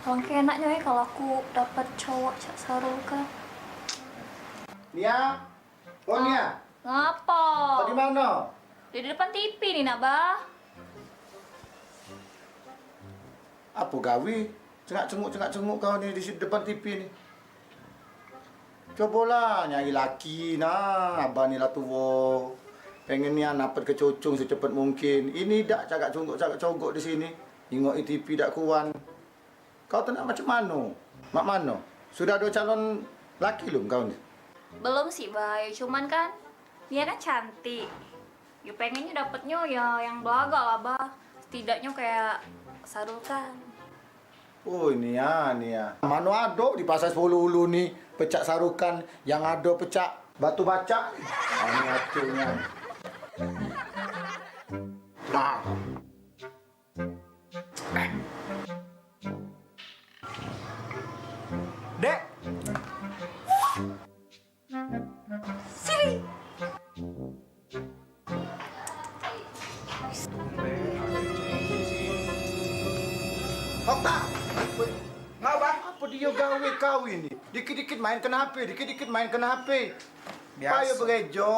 Alangkah enaknya ya kalau aku dapat cowok Cak Sarul kan. Nia? Oh Nia? Ngapa? Kau di mana? Di depan TV nih nak bah. Apa gawe? Cengak-cenguk kau nih di depan TV nih. Cobalah nyari laki nah, abah ni lah tua. Pengen ni dapat kecocong secepat mungkin. Ini dak cagak cogok di sini. Tengok TV dak kuan. Kau tu nak macam mana? Mak mana? Sudah ada calon laki belum kau ni? Belum sih bay, cuman kan dia kan cantik. Ya pengennya dapetnya ya yang belaga lah bah. Setidaknya kayak Sarul kan. Oh ini ya. Mana ada di pasar 10 Ulu ni pecak sarukan yang ada pecak batu baca. Ini hasilnya. Nah. Dek. Sini. Okta. Ngapa? Apa dia gawe kau ini? Dikit-dikit main kena HP, dikit-dikit main kena HP. Biasa. Payah berejo.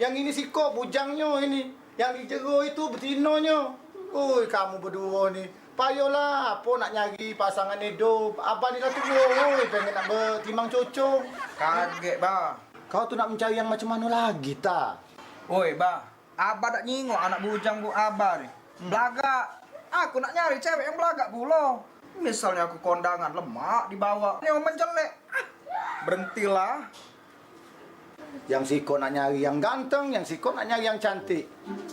Yang ini siko bujangnya ini. Yang di jero itu betinonya. Oi, kamu berdua nih. Payolah, apa nak nyari pasangan hidup. Abah ni dah tua, oi, pengen nak bertimang cocok. Kaget, Bah. Kau tu nak mencari yang macam mana lagi, ta? Oi, Bah. Abah tak nyingok anak bujang bu Abah nih. Belagak. Aku nak nyari cewek yang belagak pula. Misalnya aku kondangan lemak dibawa. Yang menjelek. Berhentilah. Yang siko nak nyari yang ganteng, yang siko nak nyari yang cantik.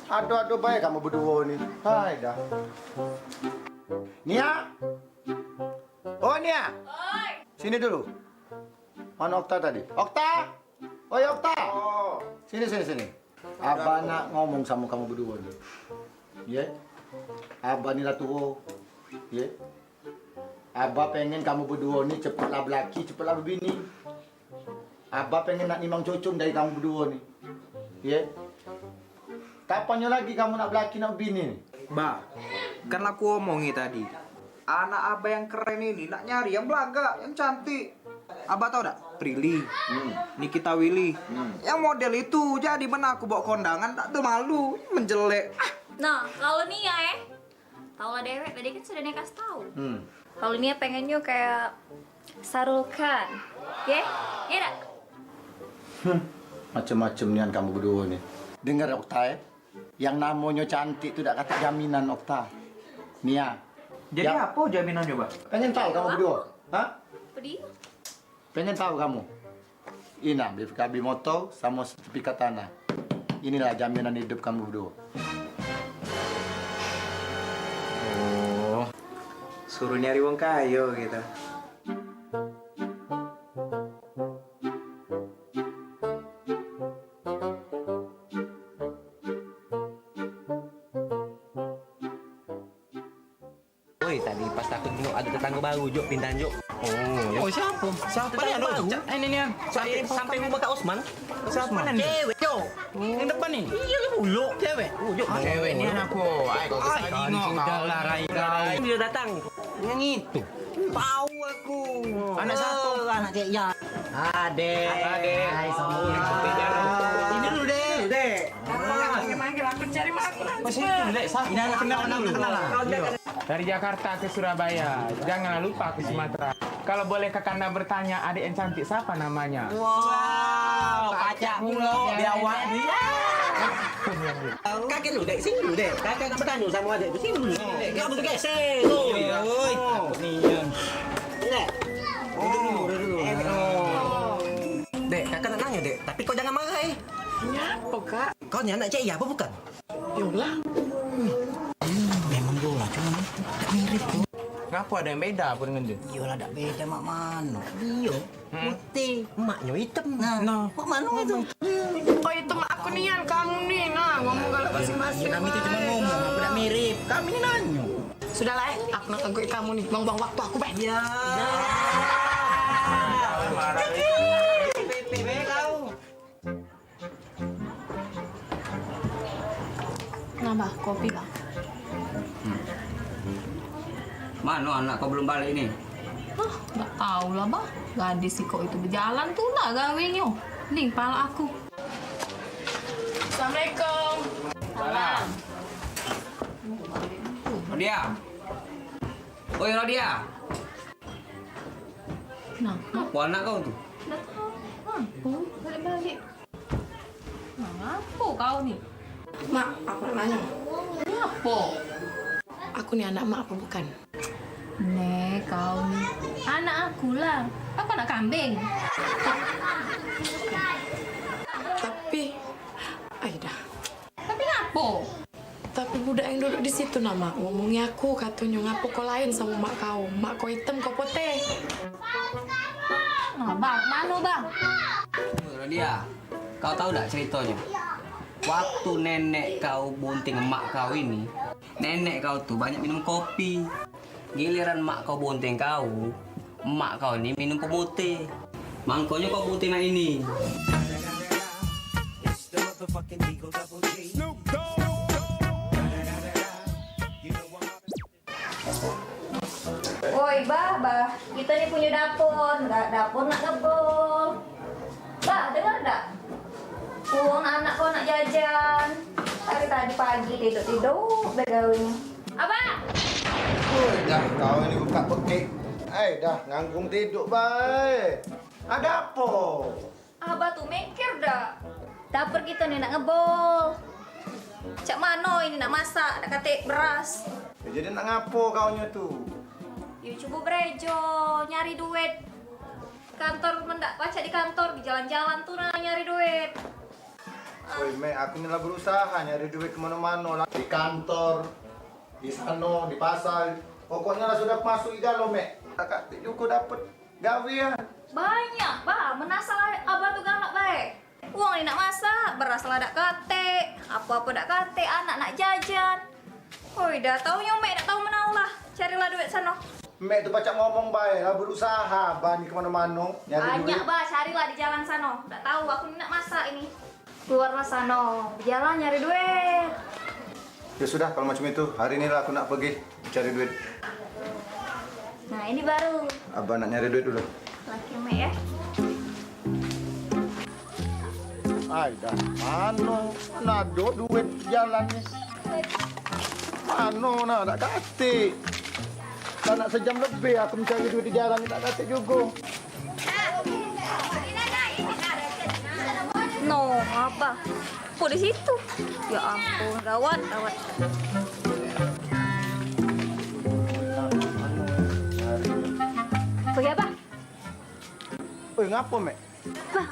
Aduh baik kamu berdua ni. Hai dah. Nia? Oh Nia? Oi. Sini dulu. Mana Okta tadi? Okta? Oi Okta. Oh. Sini. Abah nak ngomong sama kamu berdua ni. Ya? Abah ni lah tua. Ya? Abah pengen kamu berdua ni cepatlah berlaki, cepatlah berbini. Abah pengen nak nimang cocong dari kamu berdua ni. Ya? Kapannya lagi kamu nak berlaki, nak berbini ni? Bah, kan aku omongi tadi. Anak Abah yang keren ini nak nyari yang belagak, yang cantik. Abah tahu tak? Prilly, Nikita Willy. Yang model itu jadi mana aku bawa kondangan tak ada malu, menjelek. Nah, kalau Nia tahu lah dewek tadi kan sudah Nia kasih tahu. Kalau Nia pengennya kayak Sarul kan. Ya? Ya tak? Macam-macam nian kamu berdua ni. Dengar Okta ya? Yang namanya cantik tu tak kata jaminan Okta. Nia. Jadi apa jaminannya, Bah? Pengen tahu kamu berdua? Hah? Apa dia? Pengen tahu kamu? Ina, BPKB motor sama sertifikat tanah. Inilah jaminan hidup kamu berdua. Oh, suruh nyari wong kayo gitu. Woi, tadi pas aku tengok ada tetangga baru Jok pindahan Jok. Oh, siapa? Siapa Tetangga ni baru? Ini ni. Sampai rumah Kak Osman. Siapa ni? Cewek Jok. Yang depan ni. Iya lah buluk cewek. Jok. Cewek ni anak aku. Ai, kau Ai, kesal tengok kau lah Rai kau. Dia datang. Yang itu. Tahu aku. Anak siapa? Anak Cik Ya. Ade. Hai semua. Ini dulu deh. Dek. Masih itu dek. Ini anak kenal dulu. Kau Dari Jakarta ke Surabaya, janganlah lupa ke Sumatera. Kalau boleh kakanda bertanya, adik yang cantik siapa namanya? wow, pacak mulu di awak dia. Kakek lu dek, sini dulu dek. Kakek nak bertanya sama adik tu, sini dulu. Dek, kau betul geser. Oi, ni yang. Dek. Duduk. Dek, kakak nak nanya dek, tapi kau jangan marah Apa kak? Kau ni anak Cik Ya apa bukan? Yolah. Memang bola, cuma tak mirip tu. Ngapa ada yang beda apa dengan dia? Iyalah tak beda mak mano. Iya, putih, maknya hitam. Nah, mak mano itu. Oh itu mak aku nian kamu ni. Nah, ngomong kalau masing-masing. Kami itu cuma ngomong, apa tak mirip. Kami ni nanya. Sudahlah aku nak tungguin kamu ni. Buang-buang waktu aku baik. Ya. Pepe kau. Nambah kopi bang. Mana anak kau belum balik ini? Ah, nggak tahu lah bah. Gadis si kok itu berjalan tuh lah gawenya. Nih, pala aku. Assalamualaikum. Salam. Rodia. Oi Rodia. Nah, Apa anak kau tuh? udah tahu. Mampu, balik-balik. Nah, ngapo kau nih? Mak, aku nak nanya. Ngapo? Aku nih anak mak apa bukan? Nek, kau nih. Anak aku lah. Aku anak kambing. Tapi, Aida. Tapi ngapo? Tapi budak yang duduk di situ nama ngomongnya aku katanya ngapo kau lain sama mak kau. Mak kau hitam kau putih. Nah, bang, mana bang? Rodia, kau tahu tak ceritanya? Waktu nenek kau bunting emak kau ini, nenek kau tuh banyak minum kopi. Giliran emak kau bunting kau, emak kau ini minum pemutih. Mangkonya kau bunting ini. Woi, bah, kita nih punya dapur, nggak dapur nak ngebol. Bah, dengar nggak? Uang anak kau nak jajan. Tadi pagi tidur begawin. Apa? Woi, dah kau ini buka pekik. Dah nganggung tidur baik. Ada apa? Abah tuh mikir dah. Dapur kita nih nak ngebol. Cak mano ini nak masak, nak katik beras. Jadi nak ngapo kaunya tuh? Yuk coba berejo, nyari duit. Kantor mendak baca di kantor, di jalan-jalan tuh nah nyari duit. Woi, Mek, aku ini lah berusaha nyari duit kemana-mana lah. Di kantor, di sana, di pasar. Pokoknya lah sudah masuk iga lo, Mek. Kakak juga dapat gawe ya. Banyak, bah, menasal abah tuh galak baik. Uang ini nak masak, beras lah dak kate, apa-apa dak kate, anak nak jajan. Woi, dah tahu nyom Mek, dak tahu menaulah. Carilah duit sana. Mek tuh pacak ngomong baik lah, berusaha bani kemana-mana nyari Banyak, duit. bah, carilah di jalan sana. Dak tahu aku ini nak masak ini. Keluarlah sana, berjalan nyari duit. Ya sudah, kalau macam itu, hari ini lah aku nak pergi cari duit. Nah, ini baru Abah nak nyari duit dulu. laki Mek ya. Dah, mana ada duit jalan ni. Mana nak tak kate. Tak nak sejam lebih aku mencari duit di jalan ni tak kate juga. No, apa? Oh, di situ. Ya ampun, gawat. Oh ya, Bah. Oi, ngapa, Mek? Bah.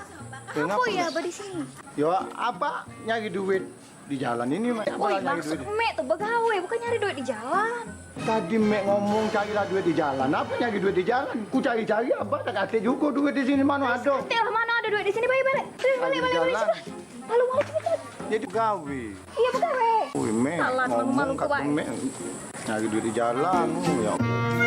Eh, Apa ngapa, ya, Mek? Bah di sini? Ya, apa nyari duit di jalan ini, Mek? Apa Oi, lah nyari maksud duit? Mek tuh begawe, bukan nyari duit di jalan. Tadi Mek ngomong carilah duit di jalan. Apa nyari duit di jalan? Ku cari-cari apa tak kate juga duit di sini mana ada. Teh, mana ada duit di sini, balik. Balik, jalan. cepat. Malu, cepat. Jadi gawe. Iya, begawe. Oi, Mek, Salah, ngomong malu-malu kata kuat. Mek nyari duit di jalan. Ya Allah.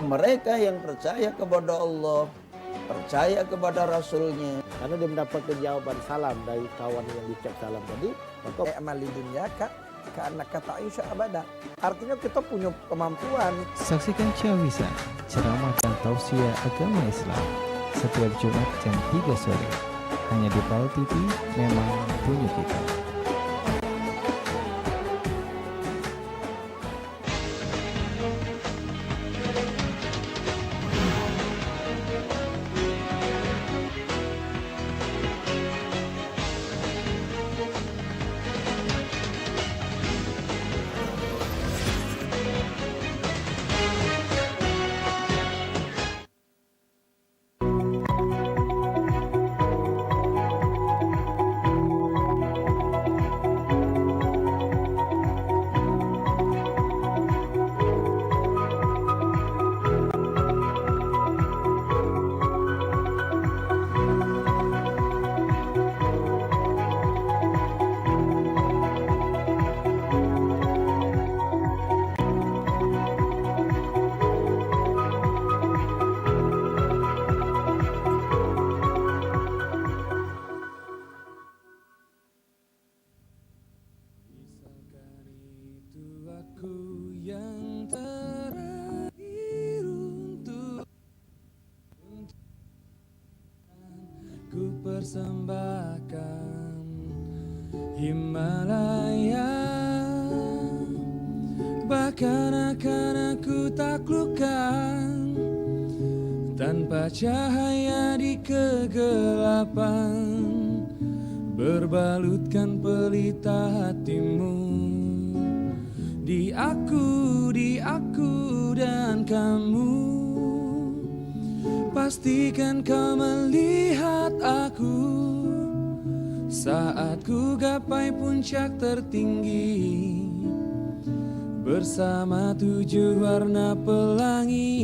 Mereka yang percaya kepada Allah, percaya kepada Rasulnya, karena dia mendapatkan jawaban salam dari kawan yang diucap salam tadi, maka amali dunia karena kata Aisyah abada. Artinya kita punya kemampuan. Saksikan Cawisa, ceramah dan tausiah agama Islam setiap Jumat jam 3 sore. Hanya di PAL TV, memang punya kita. persembahkan Himalaya, bahkan akan aku taklukkan tanpa cahaya di kegelapan, berbalutkan pelita hatimu di aku dan kamu. Pastikan kau melihat aku saat ku gapai puncak tertinggi bersama 7 warna pelangi.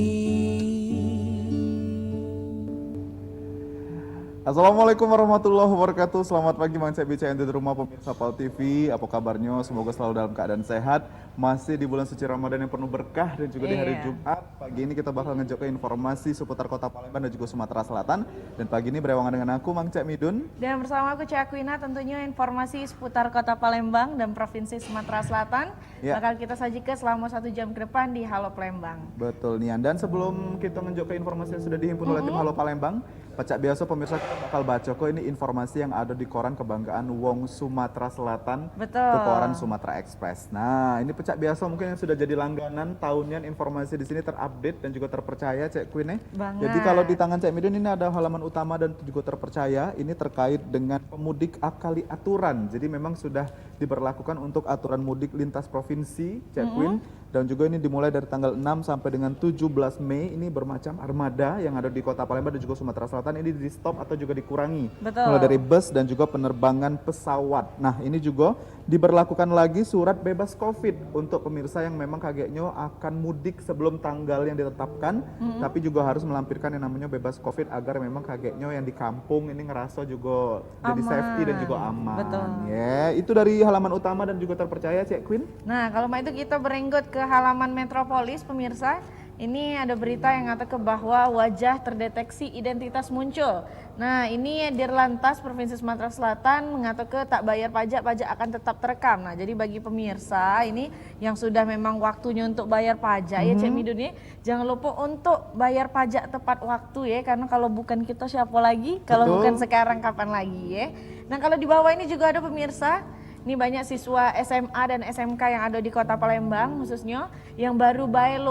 Assalamualaikum warahmatullahi wabarakatuh. Selamat pagi Mang Cek Bica di rumah pemirsa PAL TV. Apa kabarnya? Semoga selalu dalam keadaan sehat. Masih di bulan suci Ramadan yang penuh berkah dan juga di hari Jumat. Pagi ini kita bakal ngejok informasi seputar Kota Palembang dan juga Sumatera Selatan. Dan pagi ini berewangan dengan aku Mang Cek Midun. Dan bersama aku Cek Aquina, tentunya informasi seputar Kota Palembang dan Provinsi Sumatera Selatan bakal kita sajikan selama 1 jam ke depan di Halo Palembang. Betul Nian. Dan sebelum kita ngejok informasi yang sudah dihimpun oleh tim Halo Palembang, pacak biasa pemirsa kita bakal baca kok ini informasi yang ada di koran kebanggaan Wong Sumatera Selatan. Betul. Ke koran Sumatera Express. Nah, ini pecak biasa mungkin yang sudah jadi langganan tahunian informasi di sini terupdate dan juga terpercaya Cek Queen. Jadi kalau di tangan Cek Midun ini ada halaman utama dan juga terpercaya, ini terkait dengan pemudik akali aturan. Jadi memang sudah diberlakukan untuk aturan mudik lintas provinsi Cek Queen. Dan juga ini dimulai dari tanggal 6 sampai dengan 17 Mei ini bermacam armada yang ada di Kota Palembang dan juga Sumatera Selatan ini di stop atau juga dikurangi. Betul. Mulai dari bus dan juga penerbangan pesawat. Nah ini juga diberlakukan lagi surat bebas COVID untuk pemirsa yang memang kagetnya akan mudik sebelum tanggal yang ditetapkan. Tapi juga harus melampirkan yang namanya bebas COVID agar memang kagetnya yang di kampung ini ngerasa juga jadi safety dan juga aman. Betul. Ya, itu dari halaman utama dan juga terpercaya Cek Queen. Nah kalau itu kita berenggot ke halaman Metropolis pemirsa. Ini ada berita yang ngata bahwa wajah terdeteksi identitas muncul. Nah ini Dirlantas Provinsi Sumatera Selatan mengatakan tak bayar pajak, pajak akan tetap terekam. Nah jadi bagi pemirsa ini yang sudah memang waktunya untuk bayar pajak ya Cek Midun ya, jangan lupa untuk bayar pajak tepat waktu ya, karena kalau bukan kita siapa lagi, kalau bukan sekarang kapan lagi ya. Nah kalau di bawah ini juga ada pemirsa. Ini banyak siswa SMA dan SMK yang ada di Kota Palembang khususnya yang baru baik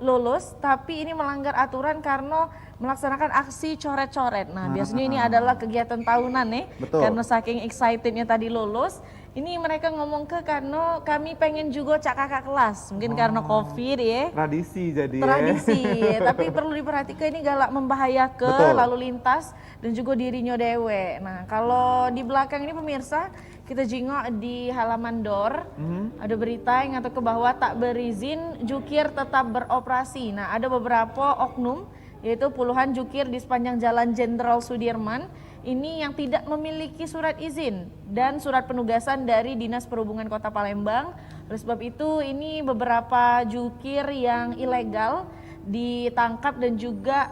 lulus tapi ini melanggar aturan karena melaksanakan aksi coret-coret. Nah biasanya ini adalah kegiatan tahunan nih. Karena saking excitednya tadi lulus. Ini mereka ngomong karena kami pengen juga cak kakak kelas. Mungkin karena COVID ya. Tradisi jadi Tradisi, tapi perlu diperhatikan ini galak membahayakan lalu lintas dan juga dirinya dewe. Nah kalau di belakang ini pemirsa, kita jingok di halaman DOR, ada berita yang ngata ke bahwa tak berizin jukir tetap beroperasi. Nah ada beberapa oknum, yaitu puluhan jukir di sepanjang Jalan Jenderal Sudirman, ini yang tidak memiliki surat izin dan surat penugasan dari Dinas Perhubungan Kota Palembang. Oleh sebab itu ini beberapa jukir yang ilegal ditangkap dan juga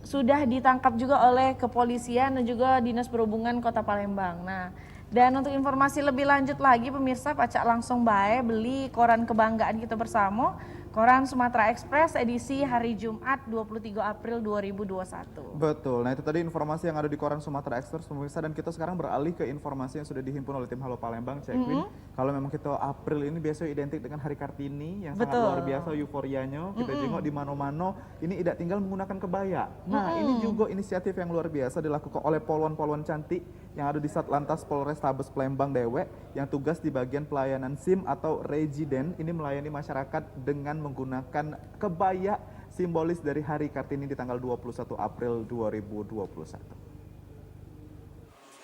sudah ditangkap juga oleh kepolisian dan juga Dinas Perhubungan Kota Palembang. Nah, dan untuk informasi lebih lanjut lagi pemirsa, pacak langsung bae beli koran kebanggaan kita bersama, koran Sumatera Express edisi hari Jumat 23 April 2021. Betul, nah itu tadi informasi yang ada di koran Sumatera Express pemirsa, dan kita sekarang beralih ke informasi yang sudah dihimpun oleh tim Halo Palembang, Cek Queen. Kalau memang kita April ini biasanya identik dengan Hari Kartini yang sangat luar biasa euforianya, kita jengok di mano-mano, ini tidak tinggal menggunakan kebaya. Nah ini juga inisiatif yang luar biasa dilakukan oleh polwan-polwan cantik yang ada di Satlantas Polrestabes Palembang Dewek yang tugas di bagian pelayanan SIM atau Regiden, ini melayani masyarakat dengan menggunakan kebaya simbolis dari Hari Kartini di tanggal 21 April 2021.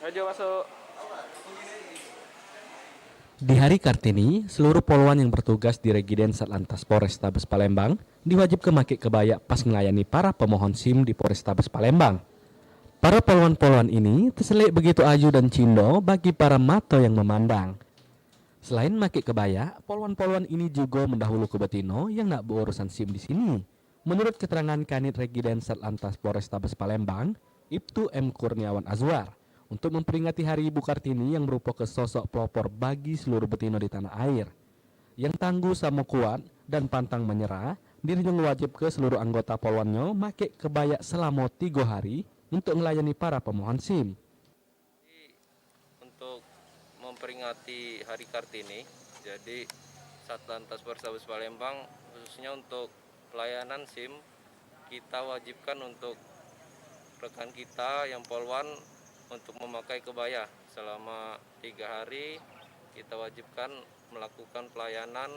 Ayo masuk. Di Hari Kartini, seluruh polwan yang bertugas di Regiden Satlantas Polrestabes Palembang diwajibkan memakai kebaya pas melayani para pemohon SIM di Polrestabes Palembang. Para polwan-polwan ini terselik begitu aju dan cindo bagi para mata yang memandang. Selain memakai kebaya, polwan-polwan ini juga mendahulu ke betino yang nak berurusan SIM di sini. Menurut keterangan Kanit Regiden Satlantas Polrestabes Palembang, Ibtu M. Kurniawan Azwar, untuk memperingati Hari Ibu Kartini yang merupakan sosok pelopor bagi seluruh betino di tanah air. Yang tangguh sama kuat dan pantang menyerah, dirinya wajib ke seluruh anggota polwannya make kebaya selama 3 hari untuk melayani para pemohon SIM. Untuk memperingati Hari Kartini, jadi Satlantas Polrestabes Palembang khususnya untuk pelayanan SIM, kita wajibkan untuk rekan kita yang polwan untuk memakai kebaya selama 3 hari. Kita wajibkan melakukan pelayanan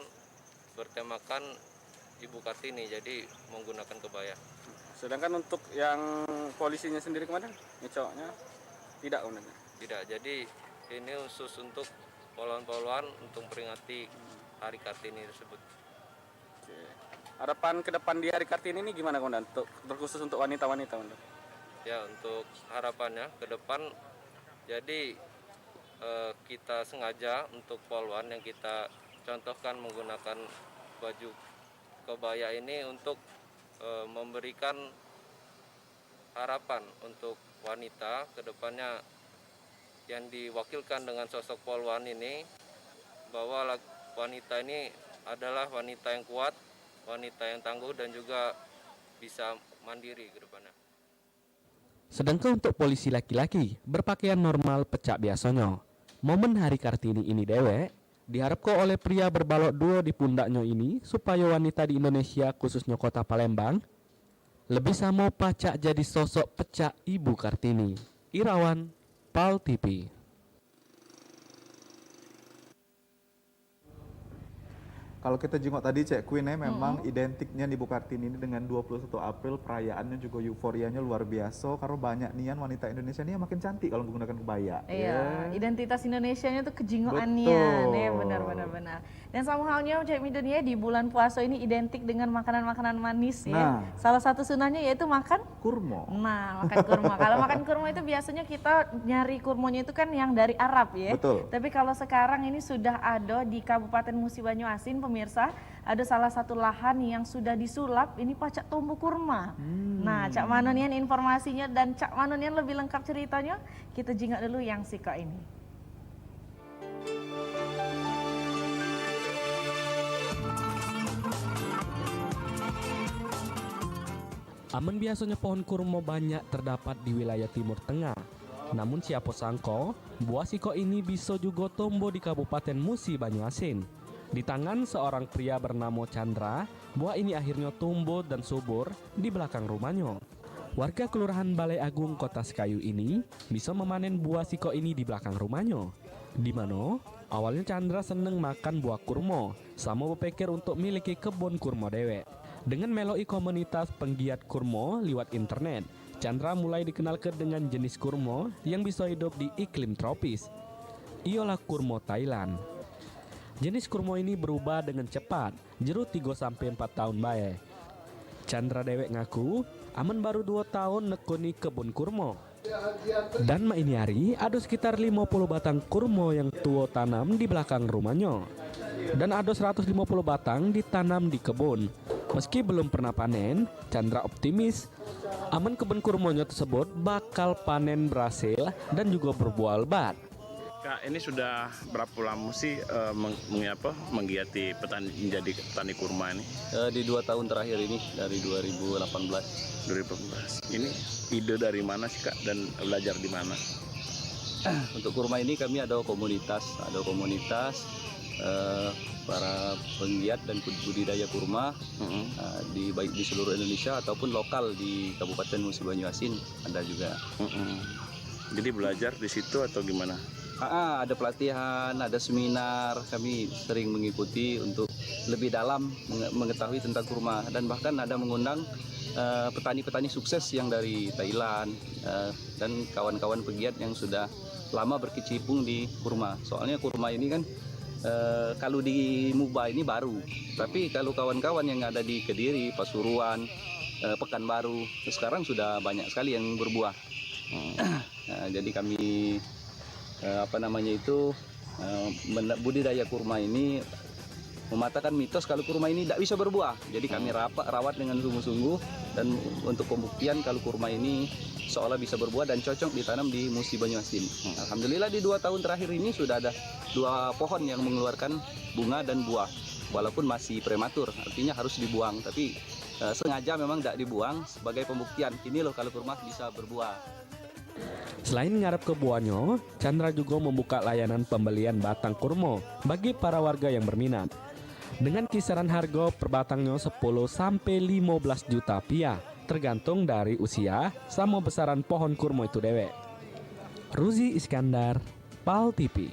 bertemakan Ibu Kartini, jadi menggunakan kebaya. Sedangkan untuk yang polisinya sendiri kemana? Cowoknya tidak kemudian? Tidak, jadi ini khusus untuk polwan-polwan untuk memperingati Hari Kartini tersebut. Oke. Harapan ke depan di Hari Kartini ini gimana komandan? Untuk terkhusus untuk wanita-wanita komandan? Ya, untuk harapannya ke depan, jadi kita sengaja untuk polwan yang kita contohkan menggunakan baju kebaya ini untuk memberikan harapan untuk wanita ke depannya yang diwakilkan dengan sosok polwan ini, bahwa wanita ini adalah wanita yang kuat, wanita yang tangguh dan juga bisa mandiri ke depannya. Sedangkan untuk polisi laki-laki berpakaian normal pecak biasanya. Momen Hari Kartini ini dewek diharapkan oleh pria berbalok duo di pundaknya ini supaya wanita di Indonesia khususnya kota Palembang lebih sama pacak jadi sosok pecak Ibu Kartini. Irawan, PAL TV. Kalau kita jenguk tadi Cek Queen memang identiknya Ibu Kartini ini dengan 21 April perayaannya juga euforianya luar biasa karena banyak nian wanita Indonesia ini yang makin cantik kalau menggunakan kebaya. Iya, identitas Indonesianya tuh kejingoannya, nih benar. Dan sama halnya Cek Midun ya, di bulan puasa ini identik dengan makanan-makanan manis ya. Salah satu sunahnya yaitu makan kurma. Nah, makan kurma. Kalau makan kurma itu biasanya kita nyari kurmanya itu kan yang dari Arab ya. Betul. Tapi kalau sekarang ini sudah ada di Kabupaten Musi Banyuasin, pemirsa, ada salah satu lahan yang sudah disulap, ini pacak tumbuh kurma. Nah, Cak Manonian informasinya dan Cak Manonian lebih lengkap ceritanya, kita jingak dulu yang sika ini. Aman biasanya pohon kurma banyak terdapat di wilayah Timur Tengah. Namun siapa sangka, buah siko ini bisa juga tumbuh di Kabupaten Musi Banyuasin. Di tangan seorang pria bernama Chandra, buah ini akhirnya tumbuh dan subur di belakang rumahnya. Warga Kelurahan Balai Agung Kota Sekayu ini bisa memanen buah siko ini di belakang rumahnya. Di mana awalnya Chandra seneng makan buah kurma, sama berpikir untuk miliki kebun kurma dewek. Dengan meloi komunitas penggiat kurma lewat internet, Chandra mulai dikenalkan dengan jenis kurma yang bisa hidup di iklim tropis. Ialah kurma Thailand. Jenis kurma ini berubah dengan cepat, jeruk 3-4 tahun bae. Chandra dewek ngaku, aman baru 2 tahun nekuni kebun kurma. Dan mak ini hari ada sekitar 50 batang kurma yang tua tanam di belakang rumahnya. Dan ada 150 batang ditanam di kebun. Meski belum pernah panen, Chandra optimis aman kebun kurmanya tersebut bakal panen berhasil dan juga berbuah lebat. Kak, ini sudah berapa lama sih menggiati petani menjadi petani kurma ini? Di 2 tahun terakhir ini, dari 2018. 2018. Ini ide dari mana sih Kak dan belajar di mana? Untuk kurma ini kami ada komunitas para penggiat dan budidaya kurma baik di seluruh Indonesia ataupun lokal di Kabupaten Musi Banyuasin ada juga. Jadi belajar di situ atau gimana? Ada pelatihan, ada seminar, kami sering mengikuti untuk lebih dalam mengetahui tentang kurma dan bahkan ada mengundang petani-petani sukses yang dari Thailand dan kawan-kawan pegiat yang sudah lama berkecimpung di kurma. Soalnya kurma ini kan kalau di Muba ini baru, tapi kalau kawan-kawan yang ada di Kediri, Pasuruan, Pekanbaru, sekarang sudah banyak sekali yang berbuah. Jadi kami budidaya kurma ini mematahkan mitos kalau kurma ini tidak bisa berbuah. Jadi kami rawat dengan sungguh-sungguh dan untuk pembuktian kalau kurma ini seolah bisa berbuah dan cocok ditanam di Musi Banyuasin. Alhamdulillah di 2 tahun terakhir ini sudah ada 2 pohon yang mengeluarkan bunga dan buah. Walaupun masih prematur, artinya harus dibuang. Tapi sengaja memang tidak dibuang sebagai pembuktian. Ini loh kalau kurma bisa berbuah. Selain ngarep ke buahnya, Chandra juga membuka layanan pembelian batang kurma bagi para warga yang berminat. Dengan kisaran harga per batangnya 10 sampai 15 juta rupiah, tergantung dari usia sama besaran pohon kurma itu dewek. Ruzi Iskandar, PAL TV.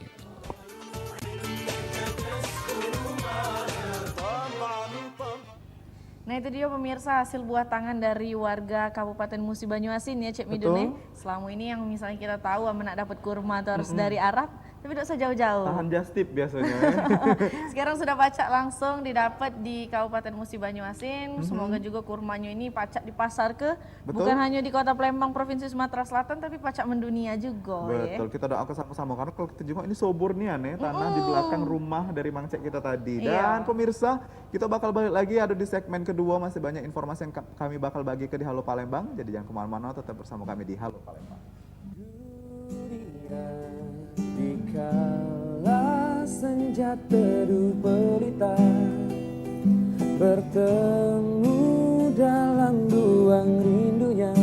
Nah itu dia pemirsa hasil buah tangan dari warga Kabupaten Musi Banyuasin ya Cek Midun. Selama ini yang misalnya kita tahu nak dapat kurma itu harus dari Arab, tapi tidak usah jauh-jauh. Tahan just tip biasanya. Sekarang sudah pacak langsung didapat di Kabupaten Musi Banyuasin. Semoga juga kurmanya ini pacak di pasar ke bukan hanya di Kota Palembang Provinsi Sumatera Selatan tapi pacak mendunia juga. Betul, kita doakan sama-sama karena kalau kita jengok ini subur nih aneh tanah di belakang rumah dari Mang Cek kita tadi. Dan pemirsa, kita bakal balik lagi ada di segmen kedua, masih banyak informasi yang kami bakal bagi ke di Halo Palembang. Jadi jangan kemana-mana, tetap bersama kami di Halo Palembang. Dikala senja teduh pelita bertemu dalam ruang rindunya,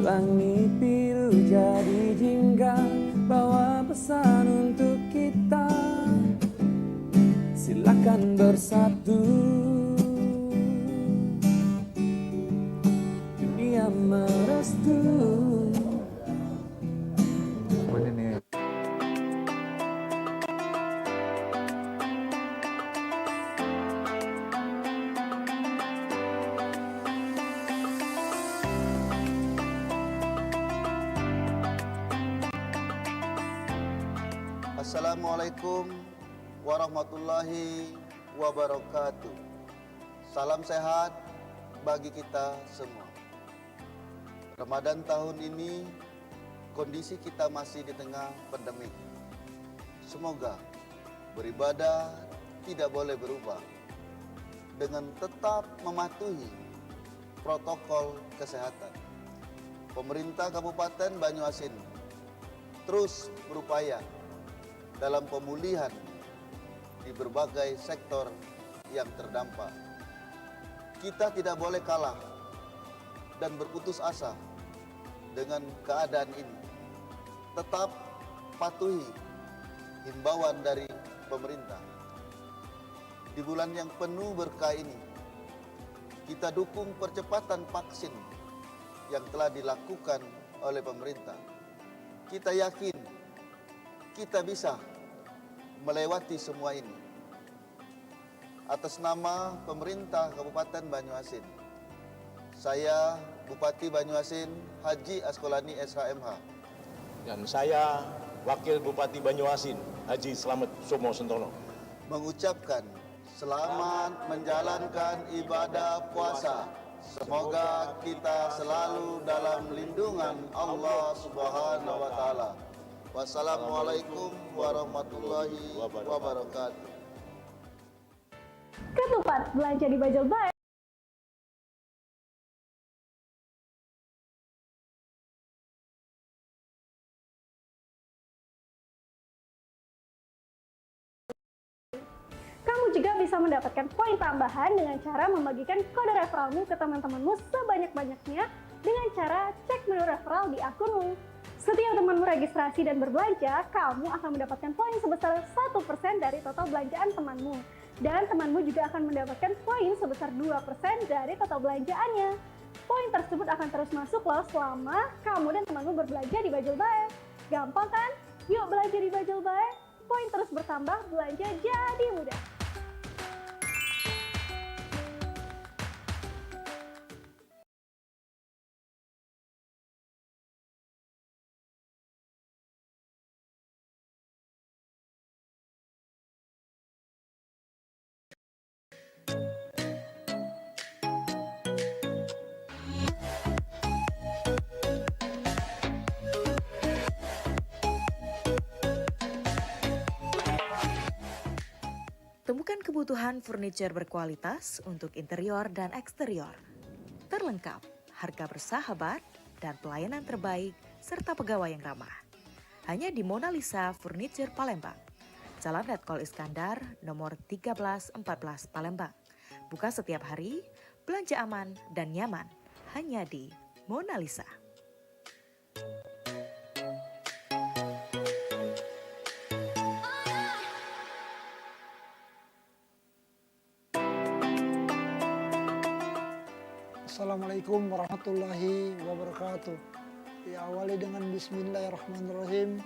langit biru jadi jingga bawa pesan untuk kita, silakan bersatu, dunia merestu. Assalamualaikum warahmatullahi wabarakatuh. Salam sehat bagi kita semua. Ramadan tahun ini kondisi kita masih di tengah pandemi. Semoga beribadah tidak boleh berubah dengan tetap mematuhi protokol kesehatan. Pemerintah Kabupaten Banyuasin terus berupaya dalam pemulihan di berbagai sektor yang terdampak. Kita tidak boleh kalah dan berputus asa dengan keadaan ini. Tetap patuhi himbauan dari pemerintah. Di bulan yang penuh berkah ini, kita dukung percepatan vaksin yang telah dilakukan oleh pemerintah. Kita yakin kita bisa melewati semua ini. Atas nama pemerintah Kabupaten Banyuasin, saya Bupati Banyuasin Haji Askolani SHMH. Dan saya Wakil Bupati Banyuasin Haji Slamet Somo Sentono mengucapkan selamat menjalankan ibadah puasa. Semoga kita selalu dalam lindungan Allah Subhanahu wa Ta'ala. Wassalamualaikum warahmatullahi wabarakatuh. Ketupat belanja di Bajul Bae. Kamu juga bisa mendapatkan poin tambahan dengan cara membagikan kode referralmu ke teman-temanmu sebanyak-banyaknya dengan cara cek menu referral di akunmu. Setiap temanmu registrasi dan berbelanja, kamu akan mendapatkan poin sebesar 1% dari total belanjaan temanmu. Dan temanmu juga akan mendapatkan poin sebesar 2% dari total belanjaannya. Poin tersebut akan terus masuk loh selama kamu dan temanmu berbelanja di Bajul Bae. Gampang kan? Yuk belanja di Bajul Bae. Poin terus bertambah, belanja jadi mudah. Temukan kebutuhan furniture berkualitas untuk interior dan eksterior. Terlengkap, harga bersahabat, dan pelayanan terbaik, serta pegawai yang ramah. Hanya di Mona Lisa Furniture Palembang. Jalan Letkol Iskandar, nomor 1314 Palembang. Buka setiap hari, belanja aman dan nyaman hanya di Mona Lisa. Assalamualaikum warahmatullahi wabarakatuh. Diawali dengan bismillahirrahmanirrahim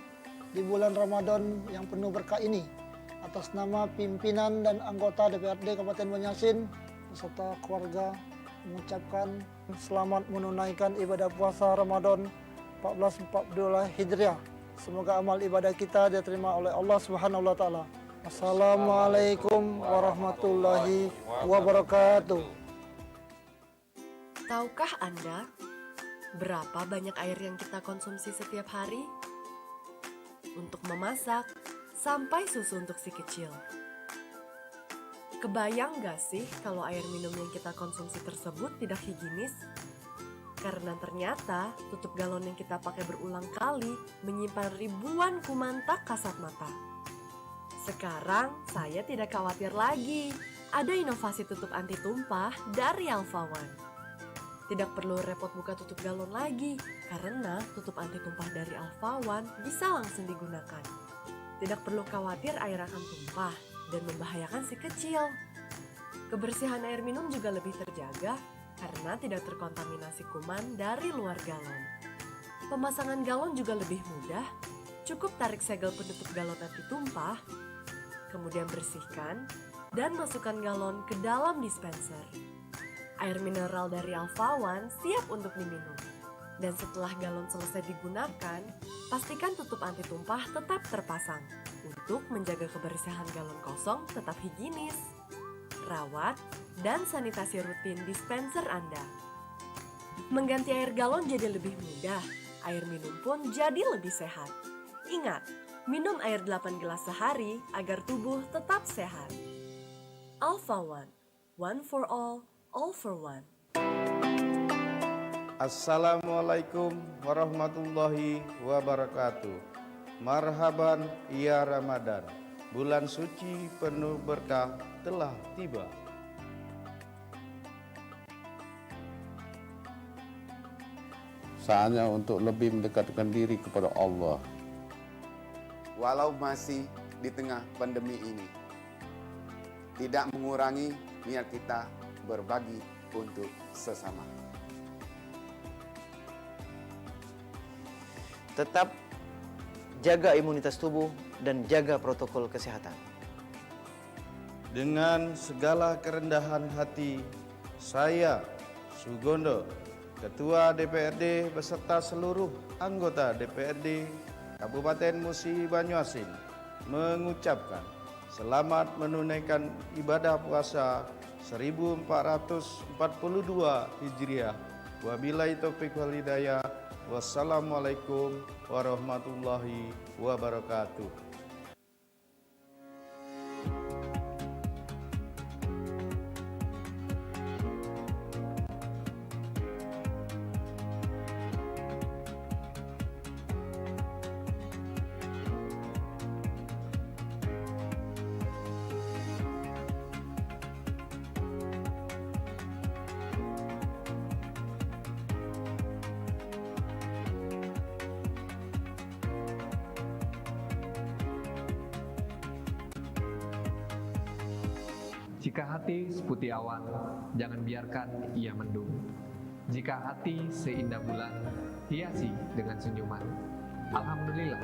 di bulan Ramadan yang penuh berkah ini. Atas nama pimpinan dan anggota DPRD Kabupaten Banjarmasin beserta keluarga mengucapkan selamat menunaikan ibadah puasa Ramadan 1442 Hijriah. Semoga amal ibadah kita diterima oleh Allah Subhanahu wa taala. Assalamualaikum warahmatullahi wabarakatuh. Tahukah Anda berapa banyak air yang kita konsumsi setiap hari? Untuk memasak, sampai susu untuk si kecil. Kebayang gak sih kalau air minum yang kita konsumsi tersebut tidak higienis? Karena ternyata tutup galon yang kita pakai berulang kali menyimpan ribuan kuman tak kasat mata. Sekarang saya tidak khawatir lagi. Ada inovasi tutup anti tumpah dari Alpha One. Tidak perlu repot buka tutup galon lagi, karena tutup anti tumpah dari Alpha One bisa langsung digunakan. Tidak perlu khawatir air akan tumpah dan membahayakan si kecil. Kebersihan air minum juga lebih terjaga karena tidak terkontaminasi kuman dari luar galon. Pemasangan galon juga lebih mudah, cukup tarik segel penutup galon anti tumpah, kemudian bersihkan dan masukkan galon ke dalam dispenser. Air mineral dari Alpha One siap untuk diminum. Dan setelah galon selesai digunakan, pastikan tutup anti tumpah tetap terpasang untuk menjaga kebersihan galon kosong tetap higienis. Rawat dan sanitasi rutin dispenser Anda. Mengganti air galon jadi lebih mudah, air minum pun jadi lebih sehat. Ingat, minum air 8 gelas sehari agar tubuh tetap sehat. Alpha One, one for all for one. Assalamualaikum warahmatullahi wabarakatuh. Marhaban ya Ramadan. Bulan suci penuh berkah telah tiba. Saatnya untuk lebih mendekatkan diri kepada Allah. Walau masih di tengah pandemi ini, tidak mengurangi niat kita berbagi untuk sesama. Tetap jaga imunitas tubuh dan jaga protokol kesehatan. Dengan segala kerendahan hati, saya Sugondo, Ketua DPRD beserta seluruh anggota DPRD Kabupaten Musi Banyuasin mengucapkan selamat menunaikan ibadah puasa 1442 Hijriah. Wabillahi taufiq wal hidayah. Wassalamualaikum warahmatullahi wabarakatuh. Jika hati seputih awan, jangan biarkan ia mendung. Jika hati seindah bulan, hiasi dengan senyuman. Alhamdulillah,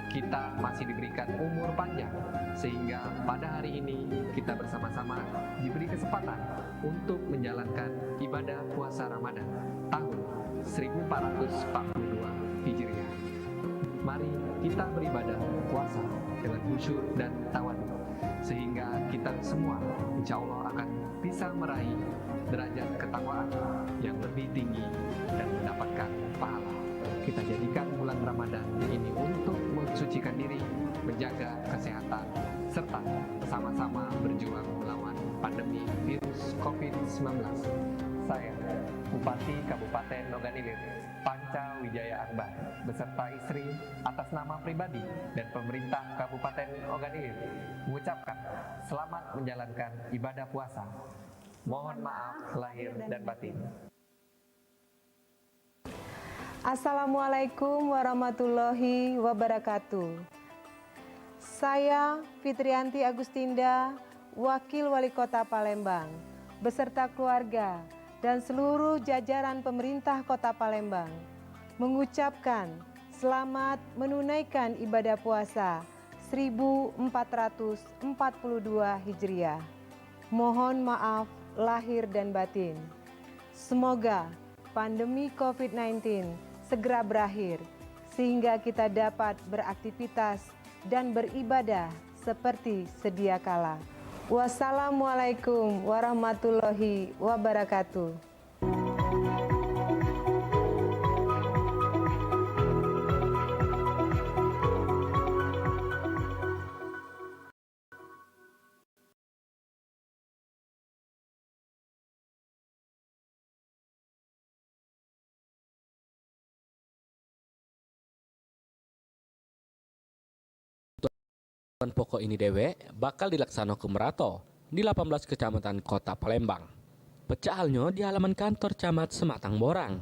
kita masih diberikan umur panjang, sehingga pada hari ini kita bersama-sama diberi kesempatan untuk menjalankan ibadah puasa Ramadan tahun 1442 Hijriah. Mari kita beribadah puasa dengan khusyuk dan tawadhu, sehingga kita semua insya Allah akan bisa meraih derajat ketakwaan yang lebih tinggi dan mendapatkan pahala. Kita jadikan bulan Ramadan ini untuk mensucikan diri, menjaga kesehatan, serta bersama-sama berjuang melawan pandemi virus COVID-19. Saya, Bupati Kabupaten Oganilir, Panca Wijaya Akbar, beserta istri atas nama pribadi dan pemerintah Kabupaten Oganilir mengucapkan selamat menjalankan ibadah puasa Mohon maaf lahir dan batin. Assalamualaikum warahmatullahi wabarakatuh. Saya Fitrianti Agustinda, Wakil Wali Kota Palembang, beserta keluarga dan seluruh jajaran pemerintah Kota Palembang, mengucapkan selamat menunaikan ibadah puasa 1442 Hijriah. Mohon maaf lahir dan batin. Semoga pandemi COVID-19 segera berakhir sehingga kita dapat beraktivitas dan beribadah seperti sedia kala. Wassalamualaikum warahmatullahi wabarakatuh. Kebutuhan pokok ini dewe bakal dilaksanakan merato di 18 kecamatan Kota Palembang. Pecahalnya di halaman kantor Camat Sematang Borang.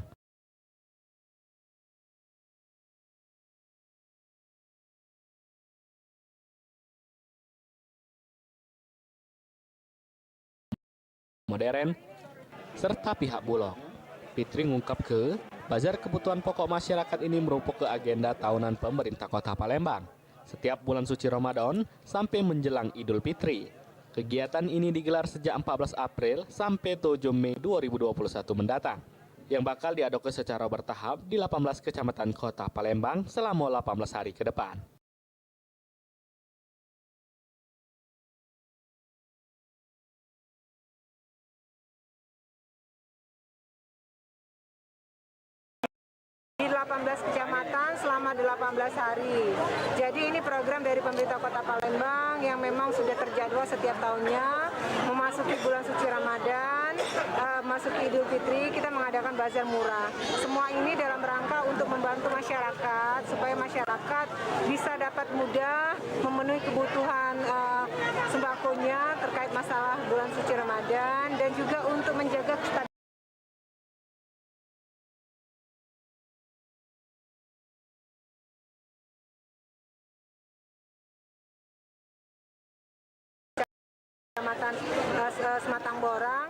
Modern serta pihak Bulog. Fitri ngungkap ke bazar kebutuhan pokok masyarakat ini merupakan agenda tahunan pemerintah Kota Palembang setiap bulan suci Ramadan sampai menjelang Idul Fitri. Kegiatan ini digelar sejak 14 April sampai 7 Mei 2021 mendatang, yang bakal diadakan secara bertahap di 18 kecamatan Kota Palembang selama 18 hari ke depan. Di 18 kecamatan selama 18 hari. Jadi ini program dari pemerintah Kota Palembang yang memang sudah terjadwal setiap tahunnya. Memasuki bulan suci Ramadan, masuki Idul Fitri, kita mengadakan bazar murah. Semua ini dalam rangka untuk membantu masyarakat supaya masyarakat bisa dapat mudah memenuhi kebutuhan sembakonya terkait masalah bulan suci Ramadan dan juga untuk menjaga kestabilan Kecamatan Sematang Borang.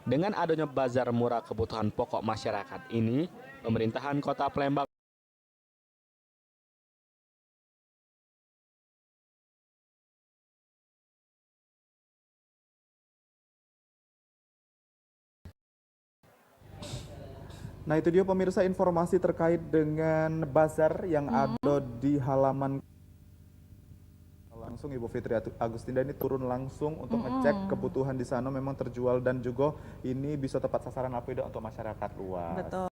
Dengan adanya bazar murah kebutuhan pokok masyarakat ini, pemerintahan Kota Palembang Nah itu dia pemirsa informasi terkait dengan bazar yang ada di halaman. Langsung Ibu Fitri Agustinda ini turun langsung untuk ngecek kebutuhan di sana memang terjual dan juga ini bisa tepat sasaran apa tidak untuk masyarakat luas. Betul.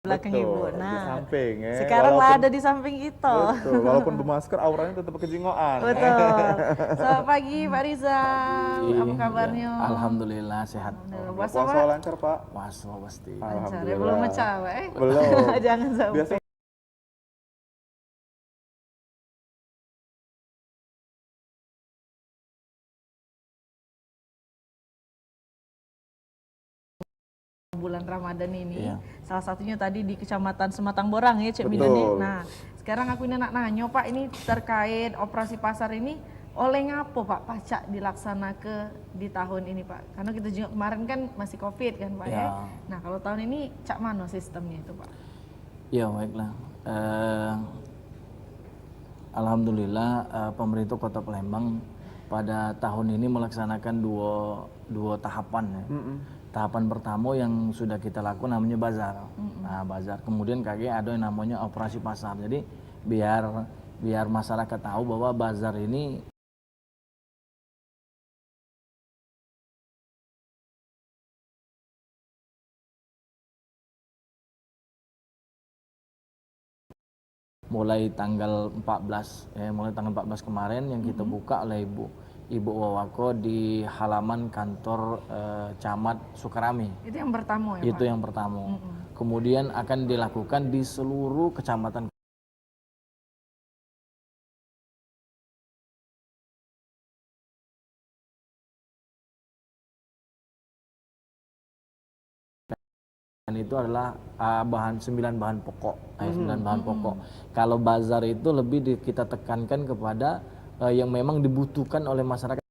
Belakang Ibu. Di Nah, samping ya. sekarang lah ada di samping kita. Betul, walaupun bermasker auranya tetap kejingoan. Betul. Selamat pagi Pak Rizal, apa kabarnya? Alhamdulillah sehat. Puasa lancar Pak? Puasa pasti. Lancar ya, belum mecah Pak. Belum. Jangan sampai. Biasa bulan Ramadan ini, Iya. salah satunya tadi di Kecamatan Sematang Borang ya Cik Midani. Nah, sekarang aku ini nak nanya Pak, ini terkait operasi pasar ini oleh ngapo Pak pacak dilaksana ke di tahun ini Pak? Karena kita juga kemarin kan masih Covid kan Pak ya. Ya. Nah, kalau tahun ini cak mana sistemnya itu Pak? Ya baiklah. Alhamdulillah pemerintah Kota Palembang pada tahun ini melaksanakan dua tahapan ya. Tahapan pertama yang sudah kita lakukan namanya bazar. Nah, bazar. Kemudian kayak ada yang namanya operasi pasar. Jadi biar masyarakat tahu bahwa bazar ini mulai tanggal 14 mulai tanggal 14 kemarin yang kita buka oleh Ibu Wawako di halaman kantor Camat Sukarami. Itu yang pertama ya Itu Pak? yang pertama. kemudian akan dilakukan di seluruh kecamatan. Dan itu adalah 9 bahan pokok, 9 bahan pokok. Kalau bazar itu lebih kita tekankan kepada yang memang dibutuhkan oleh masyarakat.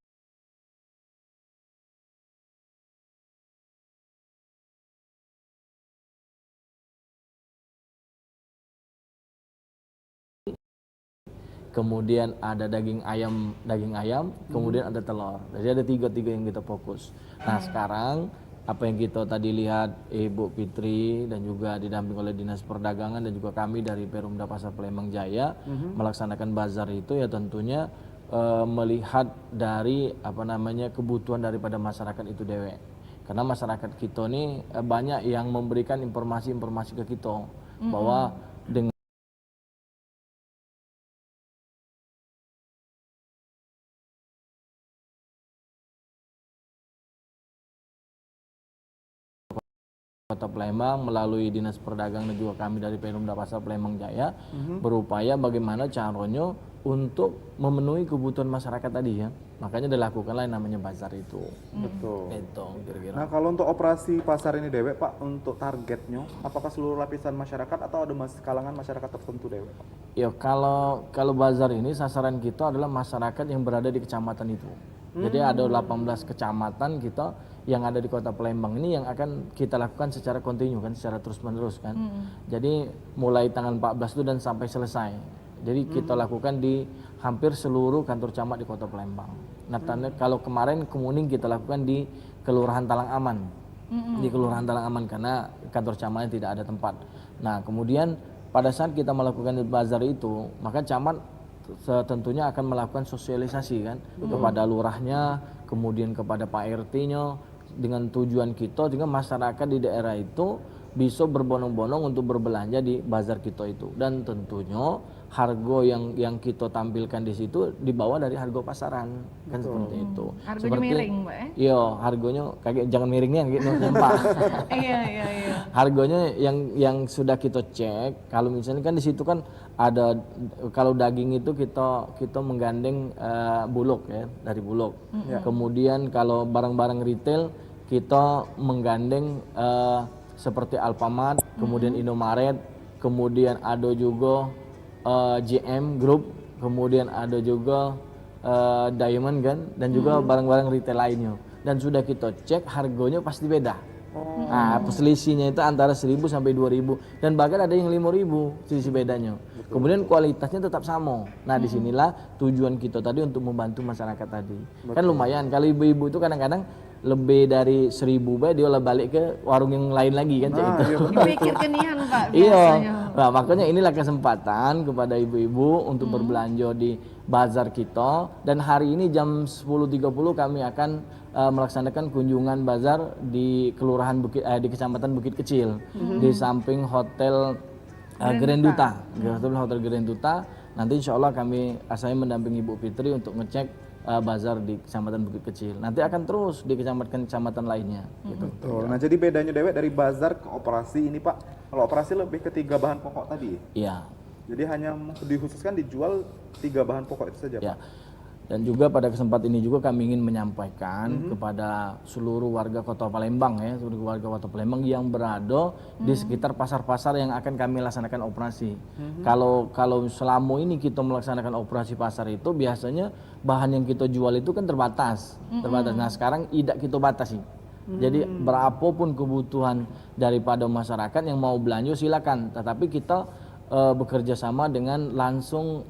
Kemudian ada daging ayam, kemudian ada telur. Jadi ada tiga yang kita fokus. Nah sekarang apa yang kita tadi lihat Ibu Fitri dan juga didamping oleh Dinas Perdagangan dan juga kami dari Perumda Pasar Palembang Jaya melaksanakan bazar itu ya tentunya melihat dari kebutuhan daripada masyarakat itu dewek. Karena masyarakat kita ini banyak yang memberikan informasi-informasi ke kita bahwa dengan Kota Palembang melalui Dinas Perdagangan dan juga kami dari Perumda Pasar Palembang Jaya berupaya bagaimana caranya untuk memenuhi kebutuhan masyarakat tadi ya. Makanya dilakukanlah yang namanya bazar itu. Betul. Itu kira-kira. Nah kalau untuk operasi pasar ini Dewe Pak, untuk targetnya apakah seluruh lapisan masyarakat atau ada kalangan masyarakat tertentu Dewe Pak? Ya kalau bazar ini sasaran kita adalah masyarakat yang berada di kecamatan itu. Jadi ada 18 kecamatan kita yang ada di Kota Palembang ini yang akan kita lakukan secara kontinu kan, secara terus-menerus kan. Jadi mulai tanggal 14 itu dan sampai selesai. Jadi kita lakukan di hampir seluruh kantor camat di Kota Palembang. Nah, kalau kemarin Kemuning kita lakukan di Kelurahan Talang Aman. Di Kelurahan Talang Aman karena kantor camatnya tidak ada tempat. Nah, kemudian pada saat kita melakukan bazar itu, maka camat tentunya akan melakukan sosialisasi kan kepada lurahnya, kemudian kepada Pak RT-nya dengan tujuan kita juga masyarakat di daerah itu bisa berbondong-bondong untuk berbelanja di bazar kita itu. Dan tentunya harga yang kita tampilkan di situ dibawa dari harga pasaran kan. Betul. Seperti itu. Harganya seperti, miring, Mbak ya? Iya, harganya kayak jangan miringnya gitu Pak. Iya. Harganya yang sudah kita cek, kalau misalnya kan di situ kan ada kalau daging itu kita menggandeng bulog ya, dari bulog. Kemudian kalau barang-barang retail kita menggandeng seperti Alfamart, kemudian Indomaret, kemudian ada juga JM Group, kemudian ada juga Diamond kan, dan juga barang-barang retail lainnya. Dan sudah kita cek harganya pasti beda. Nah, selisihnya itu antara 1.000 sampai 2.000 dan bahkan ada yang 5.000 selisih bedanya. Kemudian kualitasnya tetap sama. Nah, disinilah tujuan kita tadi untuk membantu masyarakat tadi. Kan lumayan kalau ibu-ibu itu kadang-kadang lebih dari 1.000 baik dia balik ke warung yang lain lagi kan Dipikirkan nihan Pak biasanya. Iya. Nah, makanya inilah kesempatan kepada ibu-ibu untuk berbelanja di bazar kita, dan hari ini jam 10.30 kami akan melaksanakan kunjungan bazar di kelurahan di Kecamatan Bukit Kecil di samping Hotel Grand Duta. Hotel Grand Duta. Nanti insya Allah saya mendampingi Ibu Fitri untuk ngecek bazar di Kecamatan Bukit Kecil. Nanti akan terus di kecamatan lainnya. Gitu. Betul. Nah jadi bedanya Dewe dari bazar ke operasi ini Pak, kalau operasi lebih ke 3 bahan pokok tadi. Iya. Jadi hanya dikhususkan dijual 3 bahan pokok itu saja Pak. Ya. Dan juga pada kesempatan ini juga kami ingin menyampaikan kepada seluruh warga Kota Palembang ya, seluruh warga Kota Palembang yang berada di sekitar pasar-pasar yang akan kami laksanakan operasi. Kalau selama ini kita melaksanakan operasi pasar itu biasanya bahan yang kita jual itu kan terbatas. Nah, sekarang tidak kita batasi. Jadi berapapun kebutuhan daripada masyarakat yang mau belanja silakan, tetapi kita bekerja sama dengan langsung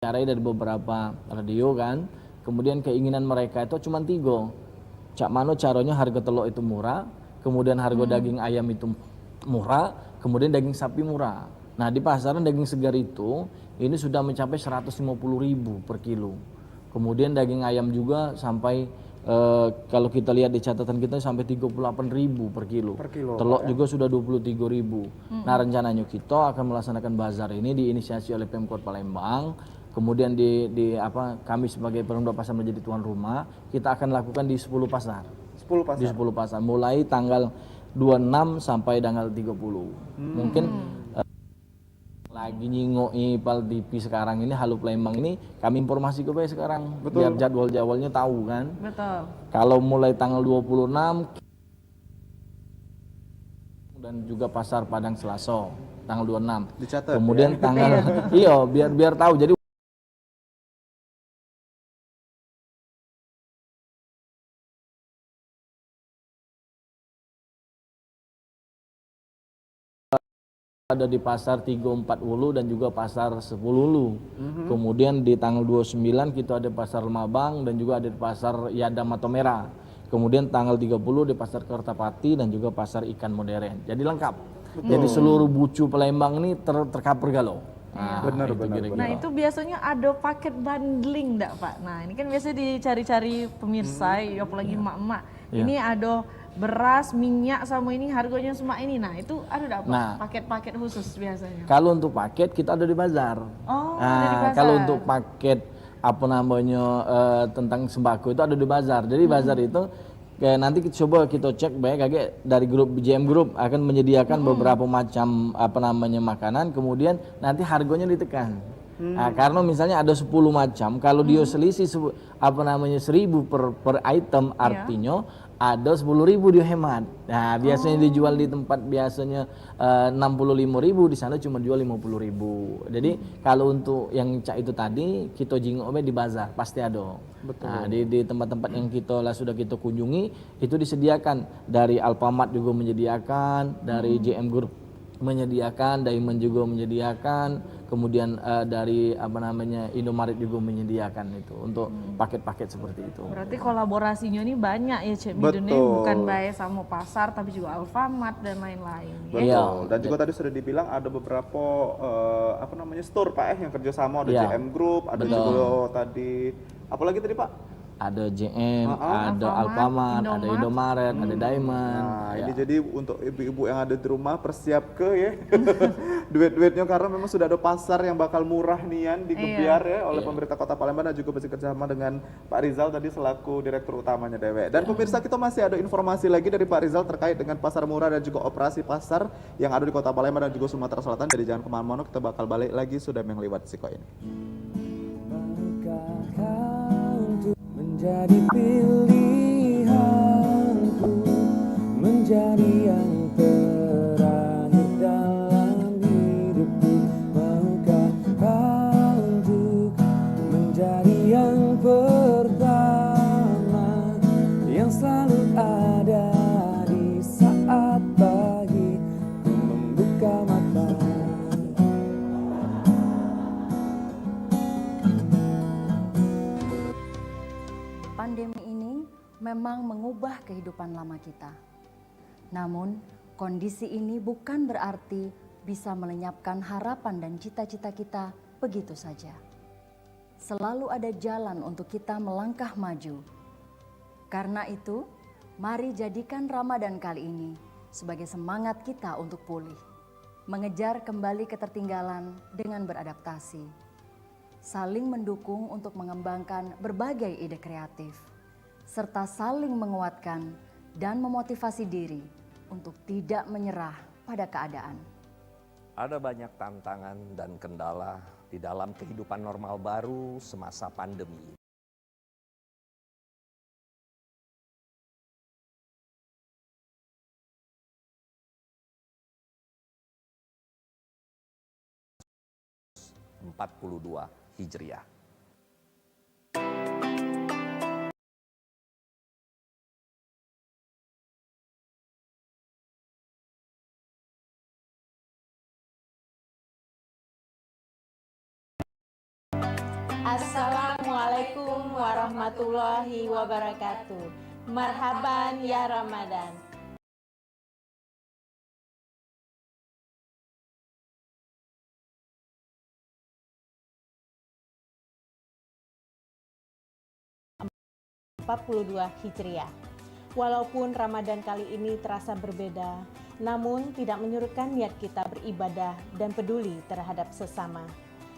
dari beberapa radio kan. Kemudian keinginan mereka itu cuma 3. Cak mano caranya harga telur itu murah, kemudian harga daging ayam itu murah, kemudian daging sapi murah. Nah, di pasaran daging segar itu ini sudah mencapai 150.000 per kilo. Kemudian daging ayam juga sampai Kalau kita lihat di catatan kita sampai 38.000 per kilo. Telok juga sudah 23.000. Nah, rencananya kita akan melaksanakan bazar ini diinisiasi oleh Pemkot Palembang. Kemudian kami sebagai pengelola pasar menjadi tuan rumah, kita akan lakukan di 10 pasar. 10 pasar. Di 10 pasar mulai tanggal 26 sampai tanggal 30. Mungkin lagi nyingoi pal TV sekarang ini Halo Palembang ini kami informasi ke sekarang. Betul. Biar jadwalnya tahu kan. Betul. Kalau mulai tanggal 26 dan juga pasar Padang Selaso tanggal 26. Dicatat. Kemudian ya? tanggal iya biar tahu. Jadi ada di pasar 340 dan juga pasar 10 Lu. Kemudian di tanggal 29 kita ada pasar Lemabang dan juga ada di pasar Yada Matomera. Kemudian tanggal 30 di pasar Kertapati dan juga pasar Ikan Modern. Jadi lengkap. Jadi seluruh bucu Palembang ini tercover galau. Nah, benar. Nah itu biasanya ada paket bundling enggak Pak? Nah ini kan biasa dicari-cari pemirsa, apalagi emak-emak. Ya. Ini ada beras, minyak sama ini harganya semua ini. Nah itu ada enggak Pak? Nah, Paket-paket khusus biasanya. kalau untuk paket kita ada di bazar. Oh, ada di bazar. Kalau untuk paket tentang sembako itu ada di bazar. Jadi bazar itu nanti coba kita cek baik dari grup BJM Group akan menyediakan beberapa macam makanan, kemudian nanti harganya ditekan. Nah, karena misalnya ada 10 macam, kalau dia selisih 1.000 per item, artinya ada 10.000 dia hemat. Nah, biasanya dijual di tempat biasanya 65.000, di sana cuma jual 50.000. Jadi kalau untuk yang cak itu tadi kita jingok di bazar pasti ada. Betul. Nah, di tempat-tempat yang sudah kita kunjungi itu disediakan, dari Alfamart juga menyediakan, dari JM Group menyediakan, Diamond juga menyediakan, kemudian dari Indomaret juga menyediakan itu untuk paket-paket seperti itu. Berarti kolaborasinya ini banyak ya Cik Midun, bukan baik sama pasar tapi juga Alfamart dan lain-lain. Betul. Dan juga tadi sudah dibilang ada beberapa store Pak yang kerjasama, ada JM Group, ada juga tadi apalagi tadi Pak? Ada JM, ada Alfamart, ada Indomaret, ada Diamond. Nah, ini jadi untuk ibu-ibu yang ada di rumah persiap ya. Duit-duitnya karena memang sudah ada pasar yang bakal murah nian digebiar ya oleh pemerintah Kota Palembang dan juga bekerjasama dengan Pak Rizal tadi selaku direktur utamanya Dewe. Dan pemirsa, kita masih ada informasi lagi dari Pak Rizal terkait dengan pasar murah dan juga operasi pasar yang ada di Kota Palembang dan juga Sumatera Selatan. Jadi jangan kemana-mana, kita bakal balik lagi sudah melewat siko ini. Menjadi pilihanku, menjadi yang terakhir dalam hidupku. Maukah kau untuk menjadi yang pertama, yang selalu ada di saat pagi ku membuka mata. Pandemi ini memang mengubah kehidupan lama kita. Namun, kondisi ini bukan berarti bisa melenyapkan harapan dan cita-cita kita begitu saja. Selalu ada jalan untuk kita melangkah maju. Karena itu, mari jadikan Ramadan kali ini sebagai semangat kita untuk pulih, mengejar kembali ketertinggalan dengan beradaptasi, saling mendukung untuk mengembangkan berbagai ide kreatif, serta saling menguatkan dan memotivasi diri untuk tidak menyerah pada keadaan. Ada banyak tantangan dan kendala di dalam kehidupan normal baru semasa pandemi. Hijriah. Assalamualaikum warahmatullahi wabarakatuh. Marhaban ya Ramadan. Hijriah. Walaupun Ramadan kali ini terasa berbeda, namun tidak menyurutkan niat kita beribadah dan peduli terhadap sesama.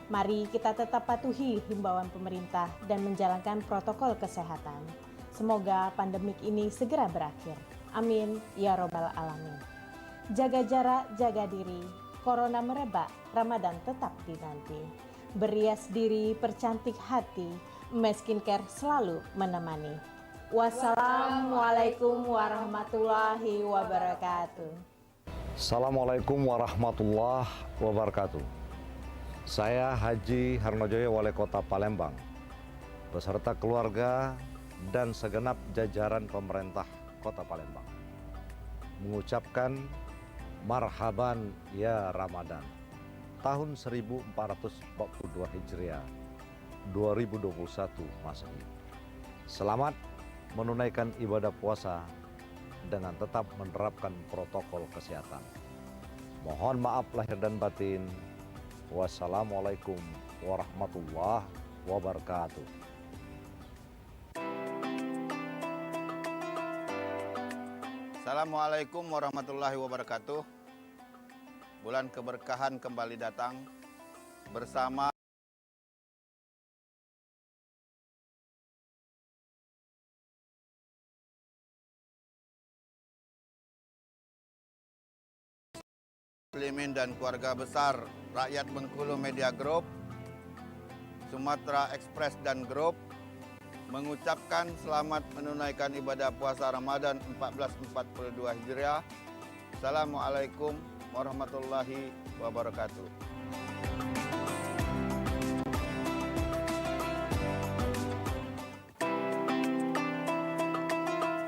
Mari kita tetap patuhi himbauan pemerintah dan menjalankan protokol kesehatan. Semoga pandemik ini segera berakhir. Amin ya robbal alamin. Jaga jarak, jaga diri. Corona merebak, Ramadan tetap dinanti. Berias diri, percantik hati. Skincare selalu menemani. Wassalamualaikum warahmatullahi wabarakatuh. Assalamualaikum warahmatullahi wabarakatuh. Saya Haji Harnojoyo, Wali Kota Palembang, beserta keluarga dan segenap jajaran pemerintah Kota Palembang, mengucapkan marhaban ya Ramadan tahun 1442 Hijriah 2021 Masehi. Selamat menunaikan ibadah puasa dengan tetap menerapkan protokol kesehatan. Mohon maaf lahir dan batin. Wassalamualaikum warahmatullahi wabarakatuh. Assalamualaikum warahmatullahi wabarakatuh. Bulan keberkahan kembali datang bersama muslimin dan keluarga besar Rakyat Bengkulu Media Group, Sumatera Express dan Group mengucapkan selamat menunaikan ibadah puasa Ramadan 1442 Hijriah. Assalamualaikum warahmatullahi wabarakatuh.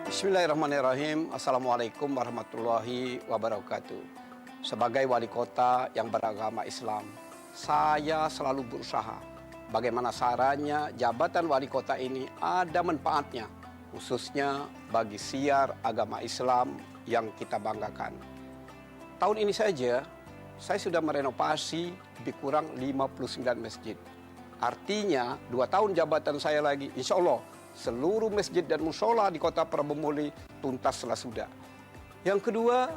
Bismillahirrahmanirrahim. Assalamualaikum warahmatullahi wabarakatuh. Sebagai wali kota yang beragama Islam, saya selalu berusaha bagaimana caranya jabatan wali kota ini ada manfaatnya, khususnya bagi siar agama Islam yang kita banggakan. Tahun ini saja, saya sudah merenovasi lebih kurang 59 masjid. Artinya, 2 tahun jabatan saya lagi, insya Allah, seluruh masjid dan musola di kota Prabumuli tuntaslah sudah. Yang kedua,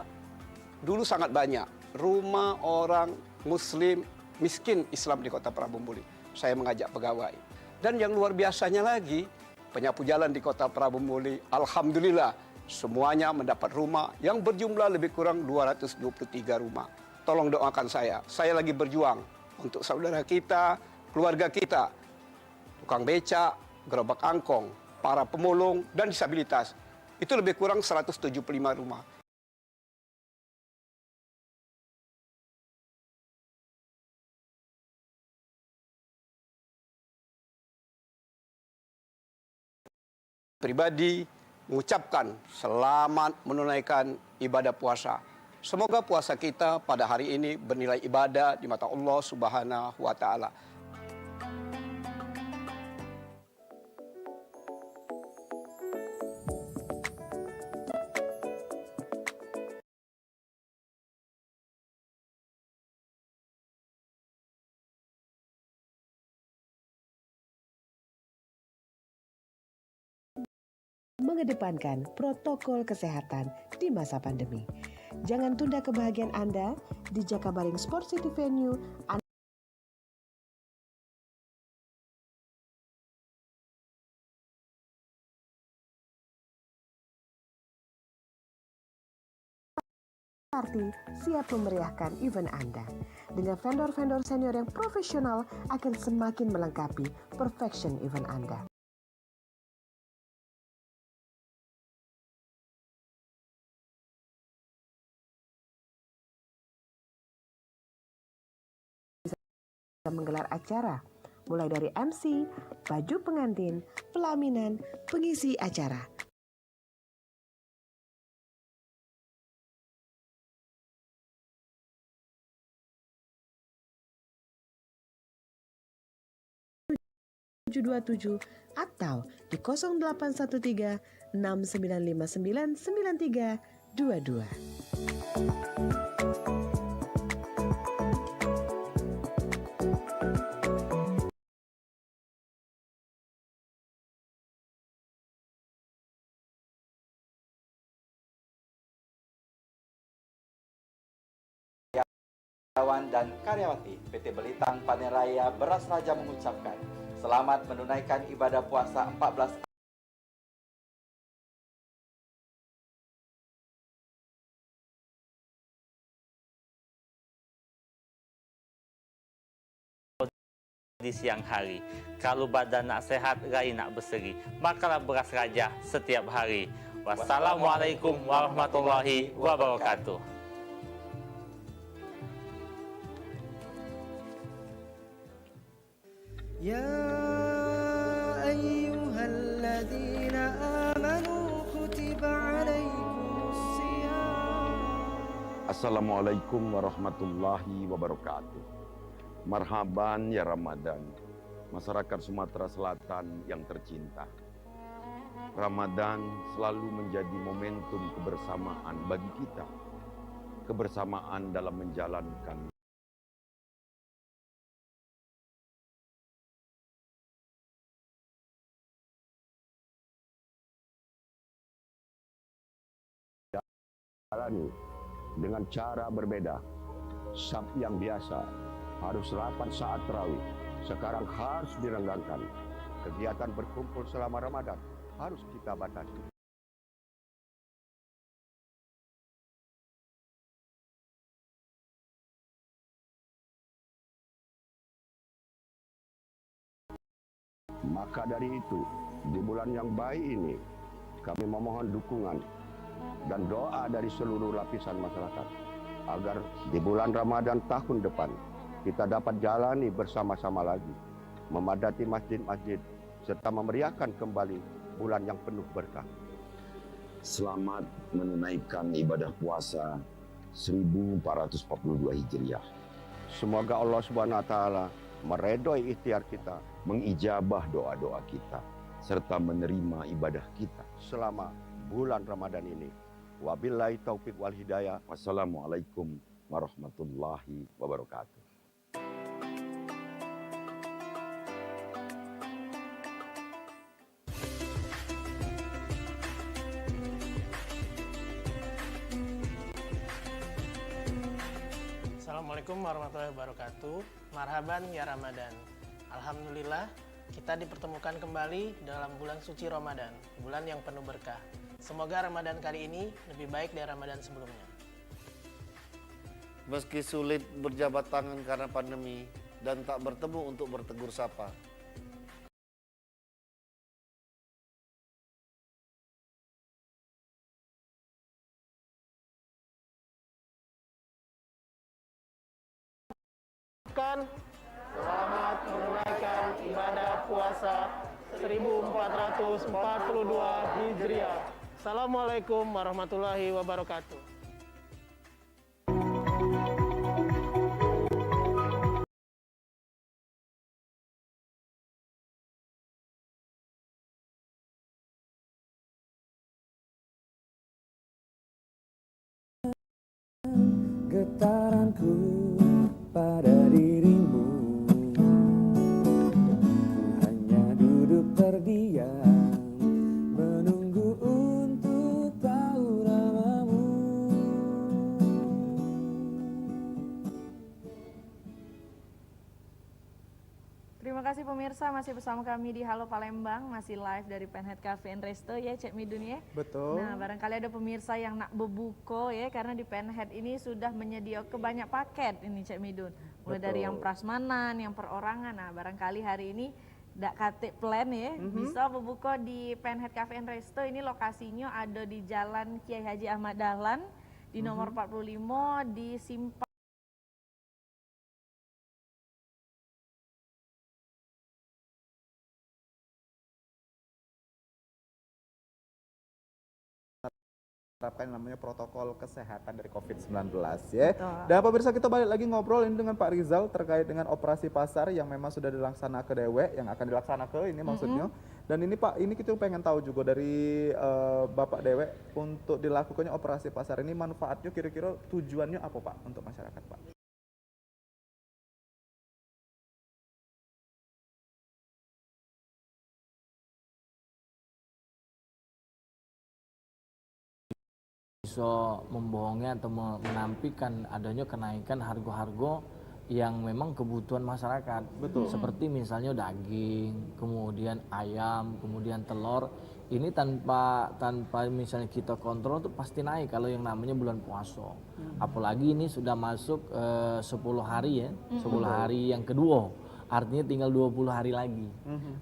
dulu sangat banyak rumah orang muslim miskin Islam di kota Prabumuli. Saya mengajak pegawai. Dan yang luar biasanya lagi, penyapu jalan di kota Prabumuli, alhamdulillah, semuanya mendapat rumah yang berjumlah lebih kurang 223 rumah. Tolong doakan saya lagi berjuang untuk saudara kita, keluarga kita, tukang becak, gerobak angkong, para pemulung, dan disabilitas. Itu lebih kurang 175 rumah. Pribadi mengucapkan selamat menunaikan ibadah puasa. Semoga puasa kita pada hari ini bernilai ibadah di mata Allah Subhanahu wa Ta'ala. Mengedepankan protokol kesehatan di masa pandemi. Jangan tunda kebahagiaan Anda di Jakabaring Sport City Venue. Party siap memeriahkan event Anda. Dengan vendor-vendor senior yang profesional akan semakin melengkapi perfection event Anda. Menggelar acara mulai dari MC, baju pengantin, pelaminan, pengisi acara. atau di 0813 6959 9322. karyawan dan karyawati PT Belitang Panen Raya Beras Raja mengucapkan selamat menunaikan ibadah puasa 14 di siang hari. Kalau badan nak sehat, rai nak berseri, makalah beras raja setiap hari. Wassalamualaikum warahmatullahi wabarakatuh. يا أيها الذين آمنوا كتب عليكم الصيام. Assalamualaikum warahmatullahi wabarakatuh. Marhaban ya Ramadan, masyarakat Sumatera Selatan yang tercinta. Ramadan selalu menjadi momentum kebersamaan bagi kita. Kebersamaan dalam menjalankan dengan cara berbeda. Sabtu yang biasa harus 8 saat tarawih, sekarang harus direnggangkan. Kegiatan berkumpul selama Ramadan harus kita batasi. Maka dari itu, di bulan yang baik ini, kami memohon dukungan dan doa dari seluruh lapisan masyarakat agar di bulan Ramadan tahun depan kita dapat jalani bersama-sama lagi, memadati masjid-masjid serta memeriahkan kembali bulan yang penuh berkah. Selamat menunaikan ibadah puasa 1442 Hijriah. Semoga Allah Subhanahu wa taala meredoi ikhtiar kita, mengijabah doa-doa kita, serta menerima ibadah kita selama bulan Ramadan ini. Wabillahi taufik wal hidayah. Wassalamualaikum warahmatullahi wabarakatuh. Assalamualaikum warahmatullahi wabarakatuh. Marhaban ya Ramadan. Alhamdulillah kita dipertemukan kembali dalam bulan suci Ramadan, bulan yang penuh berkah. Semoga Ramadan kali ini lebih baik dari Ramadan sebelumnya. Meski sulit berjabat tangan karena pandemi dan tak bertemu untuk bertegur sapa, Selamat menunaikan ibadah puasa 1442 Hijriah. Assalamualaikum warahmatullahi wabarakatuh. Getaranku pada dirimu, ku hanya duduk terdiam menunggu untuk tahu namamu. Terima kasih pemirsa, masih bersama kami di Halo Palembang, masih live dari Penhead Cafe and Resto ya Cek Midun ya. Betul. Nah barangkali ada pemirsa yang nak bebuko ya, karena di Penhead ini sudah menyediakan banyak paket ini Cek Midun. Mulai dari yang prasmanan, yang perorangan. Nah barangkali hari ini dak kate plan ya, bisa bebuko di Penhead Cafe and Resto. Ini lokasinya ada di Jalan Kiai Haji Ahmad Dahlan di nomor 45 di Simpang. Terapkan namanya protokol kesehatan dari COVID-19 ya. Betul. Dan pemirsa, kita balik lagi ngobrol ini dengan Pak Rizal terkait dengan operasi pasar yang memang sudah dilaksanakan ke Dewe, yang akan dilaksanakan ini maksudnya. Dan ini Pak, ini kita pengen tahu juga dari Bapak Dewe untuk dilakukannya operasi pasar ini, manfaatnya kira-kira tujuannya apa Pak untuk masyarakat Pak? bisa membohongi atau menampilkan adanya kenaikan harga-harga yang memang kebutuhan masyarakat. Betul. Seperti misalnya daging, kemudian ayam, kemudian telur. Ini tanpa misalnya kita kontrol tuh pasti naik kalau yang namanya bulan puasa. Apalagi ini sudah masuk 10 hari ya, 10 hari yang kedua. Artinya tinggal 20 hari lagi.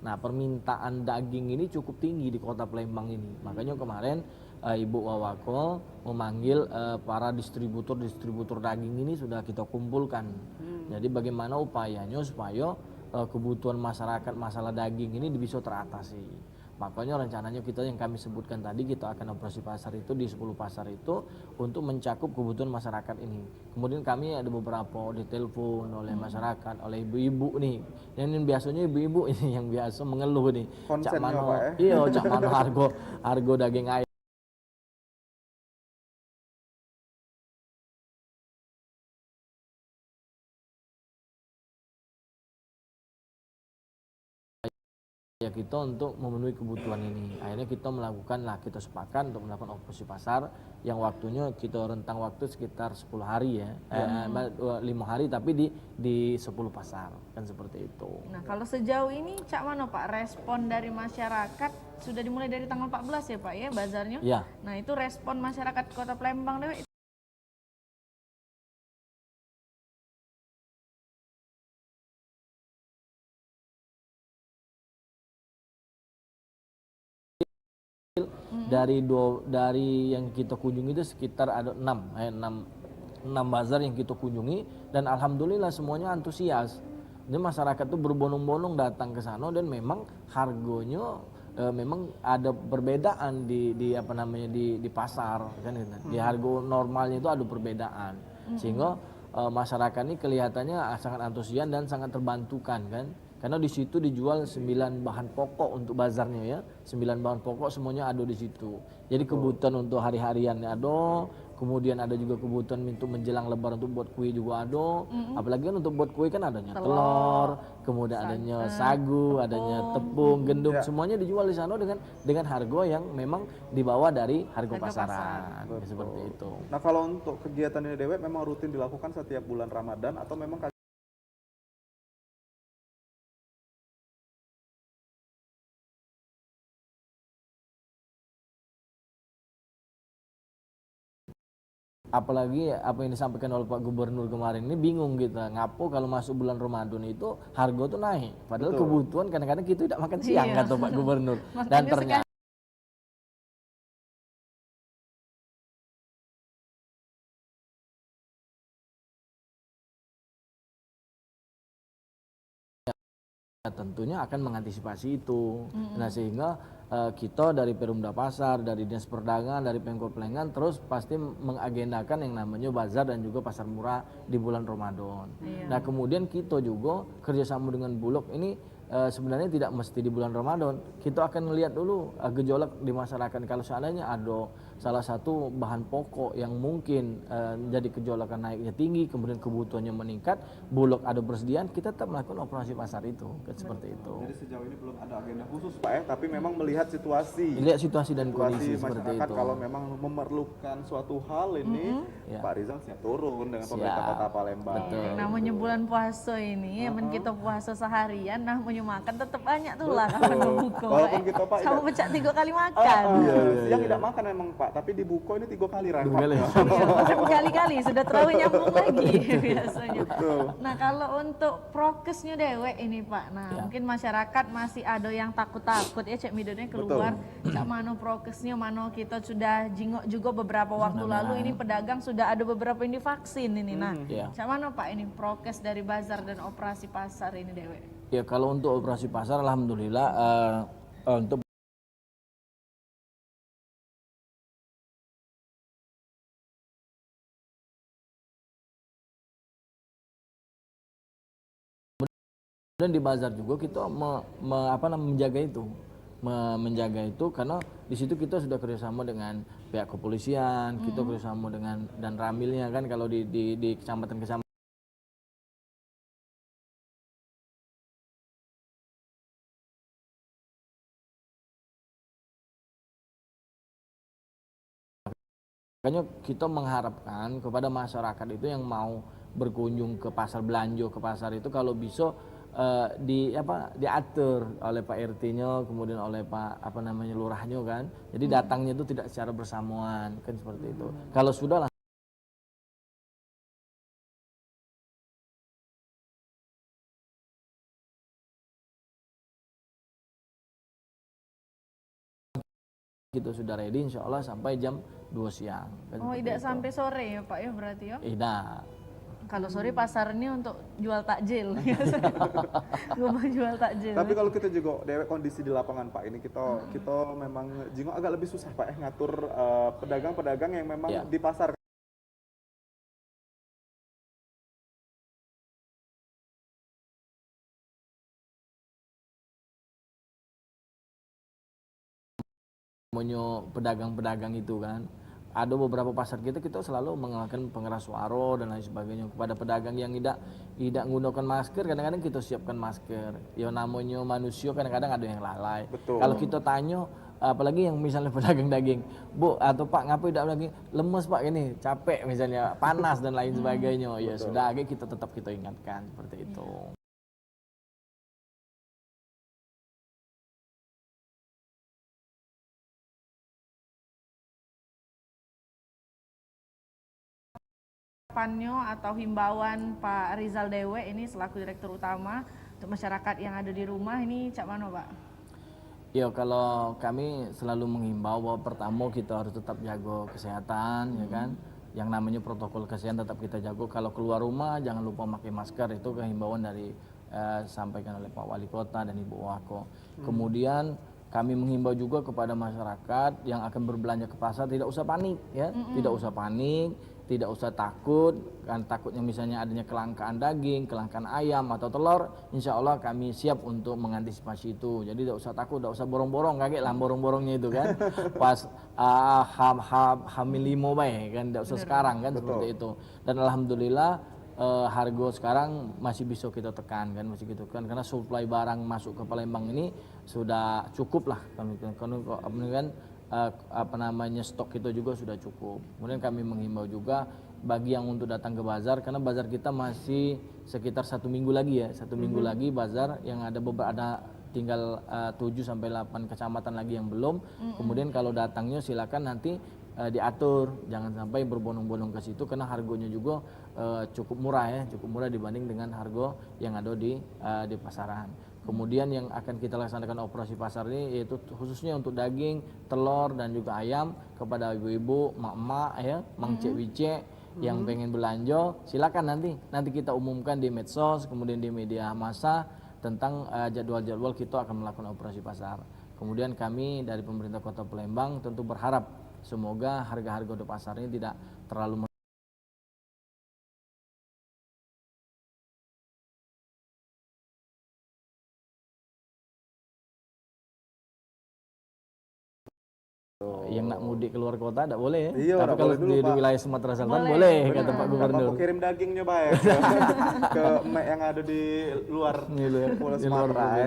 Nah, permintaan daging ini cukup tinggi di Kota Palembang ini. Makanya kemarin Ibu Wawako memanggil para distributor daging ini sudah kita kumpulkan. Jadi bagaimana upayanya supaya kebutuhan masyarakat masalah daging ini bisa teratasi. Makanya rencananya kita yang kami sebutkan tadi, kita akan operasi pasar itu di 10 pasar itu untuk mencakup kebutuhan masyarakat ini. Kemudian kami ada beberapa ditelepon oleh masyarakat, oleh ibu-ibu nih. Yang biasanya ibu-ibu ini yang biasa mengeluh nih. Cak Konsennya, mano, Pak, ya? iya, cak mano harga daging ayam. Ya kita untuk memenuhi kebutuhan ini. Akhirnya kita kita sepakat untuk melakukan operasi pasar yang waktunya kita rentang waktu sekitar 10 hari ya. 5 hari tapi di 10 pasar kan seperti itu. Nah, kalau sejauh ini Cak mana Pak respon dari masyarakat? Sudah dimulai dari tanggal 14 ya Pak ya bazarnya? Iya. Nah, itu respon masyarakat Kota Palembang Dewe dari yang kita kunjungi itu sekitar ada 6 bazar yang kita kunjungi dan alhamdulillah semuanya antusias. Jadi masyarakat tuh berbondong-bondong datang ke sana dan memang harganya memang ada perbedaan di pasar kan gitu. Di harga normalnya itu ada perbedaan. Sehingga masyarakat ini kelihatannya sangat antusias dan sangat terbantukan kan. Karena di situ dijual 9 bahan pokok untuk bazarnya ya. 9 bahan pokok semuanya ada di situ. Jadi kebutuhan untuk hari-hariannya ada, kemudian ada juga kebutuhan untuk menjelang lebaran untuk buat kue juga ada. Apalagi kan untuk buat kue kan adanya telur, kemudian adanya sagu, adanya tepung, gendum, semuanya dijual di sana dengan harga yang memang di bawah dari harga pasaran. Seperti itu. Nah, kalau untuk kegiatan ini Dewe memang rutin dilakukan setiap bulan Ramadan atau memang apalagi apa yang disampaikan oleh Pak Gubernur kemarin ini bingung kita ngapo kalau masuk bulan Ramadan itu harga tuh naik padahal kebutuhan kadang-kadang kita tidak makan siang kata Pak Gubernur dan ternyata tentunya akan mengantisipasi itu. Nah sehingga kita dari Perumda Pasar, dari Dinas Perdagangan, dari Pemkot Palembang terus pasti mengagendakan yang namanya bazar dan juga pasar murah di bulan Ramadan. Nah kemudian kita juga kerjasama dengan Bulog ini sebenarnya tidak mesti di bulan Ramadan. Kita akan melihat dulu gejolak di masyarakat. Kalau seandainya ada salah satu bahan pokok yang mungkin jadi gejolakan naiknya tinggi, kemudian kebutuhannya meningkat, Bulog ada persediaan, kita tetap melakukan operasi pasar itu, seperti itu. Jadi sejauh ini belum ada agenda khusus Pak ya, tapi memang melihat situasi. Lihat situasi dan kondisi seperti masyarakat itu. kalau memang memerlukan suatu hal ini, Pak Rizal siap turun dengan pemerintah Kota Palembang. Betul. namanya bulan puasa ini, emang kita puasa seharian, namanya makan tetap banyak tuh lah kalau buka. Walaupun kita Pak sama pecah 3 kali makan. Yang tidak makan memang Pak, tapi di buko ini 3 kali rapat. Berkali-kali sudah terlalu nyambung lagi biasanya. Nah kalau untuk prokesnya dewek ini Pak, nah mungkin masyarakat masih ada yang takut-takut ya cek midonnya keluar. Cak mano prokesnya, mano kita sudah jingok juga beberapa waktu lalu ini pedagang sudah ada beberapa yang divaksin ini. Nah, cak mano Pak ini prokes dari bazar dan operasi pasar ini dewek? Ya kalau untuk operasi pasar alhamdulillah untuk dan di bazar juga kita menjaga itu karena di situ kita sudah kerjasama dengan pihak kepolisian, kita kerjasama dengan dan ramilnya kan kalau di kecamatan-kecamatan Makanya kita mengharapkan kepada masyarakat itu yang mau berkunjung ke pasar, belanja ke pasar itu kalau bisa diatur oleh Pak RT-nya, kemudian oleh Pak lurahnya kan. Jadi datangnya itu tidak secara bersamaan kan seperti itu. Kalau sudah lah kita sudah ready insya Allah sampai jam 2 siang. Kan Oh, tidak sampai sore ya Pak ya berarti ya? Tidak. Kalau sore pasar ini untuk jual takjil. Gue mau jual takjil. Tapi kalau kita juga dewek kondisi di lapangan Pak ini kita memang jingo agak lebih susah Pak ya ngatur pedagang-pedagang yang memang di pasar. Pedagang-pedagang itu kan, ada beberapa pasar kita selalu mengenakan pengeras suara dan lain sebagainya kepada pedagang yang tidak menggunakan masker. Kadang-kadang kita siapkan masker, ya namanya manusia kadang-kadang ada yang lalai. Betul. Kalau kita tanya, apalagi yang misalnya pedagang daging, Bu atau Pak ngapa tidak lagi lemes Pak ini capek misalnya panas dan lain sebagainya, ya sudah kita tetap kita ingatkan seperti itu. Atau himbauan Pak Rizal Dewe ini selaku Direktur Utama untuk masyarakat yang ada di rumah ini cak mana Pak? Ya kalau kami selalu menghimbau bahwa pertama kita harus tetap jaga kesehatan ya kan. Yang namanya protokol kesehatan tetap kita jaga. Kalau keluar rumah jangan lupa pakai masker, itu kehimbauan dari sampaikan oleh Pak Wali Kota dan Ibu Wako. Kemudian kami menghimbau juga kepada masyarakat yang akan berbelanja ke pasar tidak usah panik ya, tidak usah panik. Tidak usah takut, kan takutnya misalnya adanya kelangkaan daging, kelangkaan ayam atau telur, insya Allah kami siap untuk mengantisipasi itu. Jadi tidak usah takut, tidak usah borong-borong, kaget lah borong-borongnya itu kan. Pas hamil 5 baik kan, tidak usah sekarang kan. Betul. Seperti itu. Dan alhamdulillah harga sekarang masih bisa kita tekan kan, masih gitu kan, karena supply barang masuk ke Palembang ini sudah cukup lah kan stok kita juga sudah cukup. Kemudian kami menghimbau juga bagi yang untuk datang ke bazar, karena bazar kita masih sekitar 1 minggu lagi ya, 1 minggu lagi bazar yang ada tinggal 7 sampai 8 kecamatan lagi yang belum. Kemudian kalau datangnya silakan nanti diatur, jangan sampai berbondong-bondong ke situ karena harganya juga cukup murah ya, cukup murah dibanding dengan harga yang ada di pasaran. Kemudian yang akan kita laksanakan operasi pasar ini yaitu khususnya untuk daging, telur dan juga ayam kepada ibu-ibu, mak-mak ya, mang cek-wicek yang pengen belanja, silakan nanti kita umumkan di medsos, kemudian di media massa tentang jadwal-jadwal kita akan melakukan operasi pasar. Kemudian kami dari pemerintah Kota Palembang tentu berharap semoga harga-harga di pasar ini tidak terlalu yang nak mudik keluar kota tidak boleh ya. Iya, tapi kalau di wilayah Sumatera Selatan boleh kata Pak Gubernur. Aku kirim dagingnya baik ke emak yang ada di luar Pulau Sumatera ya.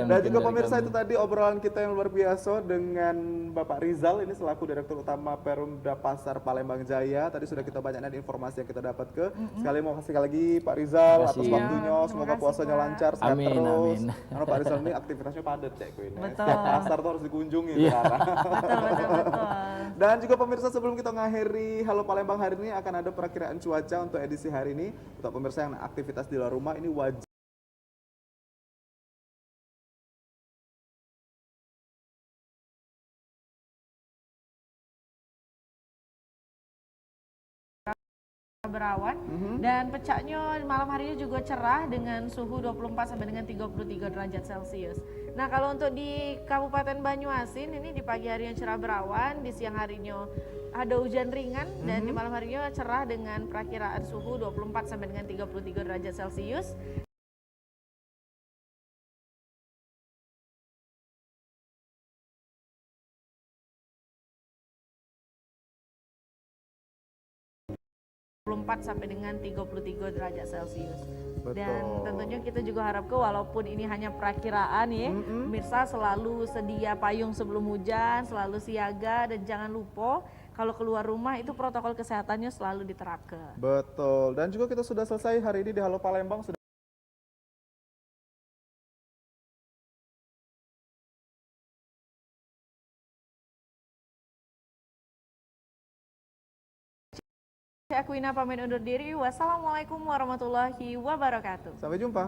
Dan juga pemirsa itu tadi obrolan kita yang luar biasa dengan Bapak Rizal ini selaku Direktur Utama Perumda Pasar Palembang Jaya. Tadi sudah kita banyak informasi yang kita dapat ke. Sekali mau kasih lagi Pak Rizal atas waktunya. Semoga puasanya lancar, sehat terus. Karena Pak Rizal ini aktivitasnya padat cek ini. Setiap pasar tuh harus dikunjungi sekarang. Betul. Dan juga pemirsa sebelum kita mengakhiri Halo Palembang hari ini akan ada perakiraan cuaca untuk edisi hari ini. Untuk pemirsa yang aktivitas di luar rumah ini wajib berawan dan puncaknya malam harinya juga cerah dengan suhu 24 sampai dengan 33 derajat Celcius. Nah, kalau untuk di Kabupaten Banyuasin ini di pagi harinya cerah berawan, di siang harinya ada hujan ringan dan di malam harinya cerah dengan perakiraan suhu 24 sampai dengan 33 derajat Celcius. Sampai dengan 33 derajat Celcius. Betul. Dan tentunya kita juga harapkan walaupun ini hanya perakiraan ya, pemirsa selalu sedia payung sebelum hujan, selalu siaga dan jangan lupa kalau keluar rumah itu protokol kesehatannya selalu diterapkan. Betul. Dan juga kita sudah selesai hari ini di Halo Palembang. Sudah Aku Ina pamit undur diri. Wassalamualaikum warahmatullahi wabarakatuh. Sampai jumpa.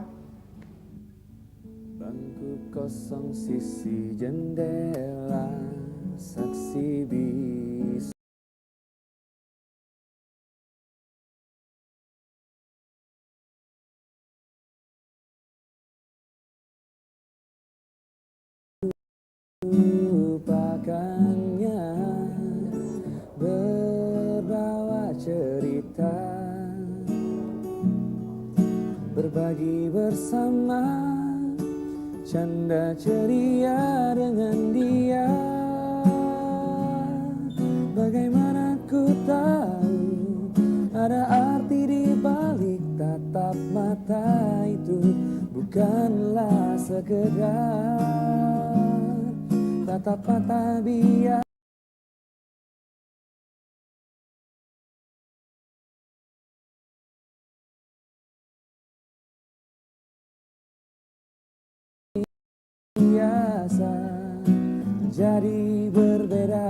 Bangku kosong sisi jendela, saksi bisu. Lupakannya, berbawa cerita, berbagi bersama, canda ceria dengan dia. Bagaimana ku tahu ada arti di balik tatap mata itu, bukanlah sekedar tatap mata biasa. Biasa jadi berbeda.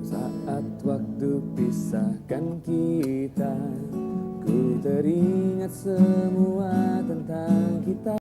Saat waktu pisahkan kita, ku teringat semua tentang kita.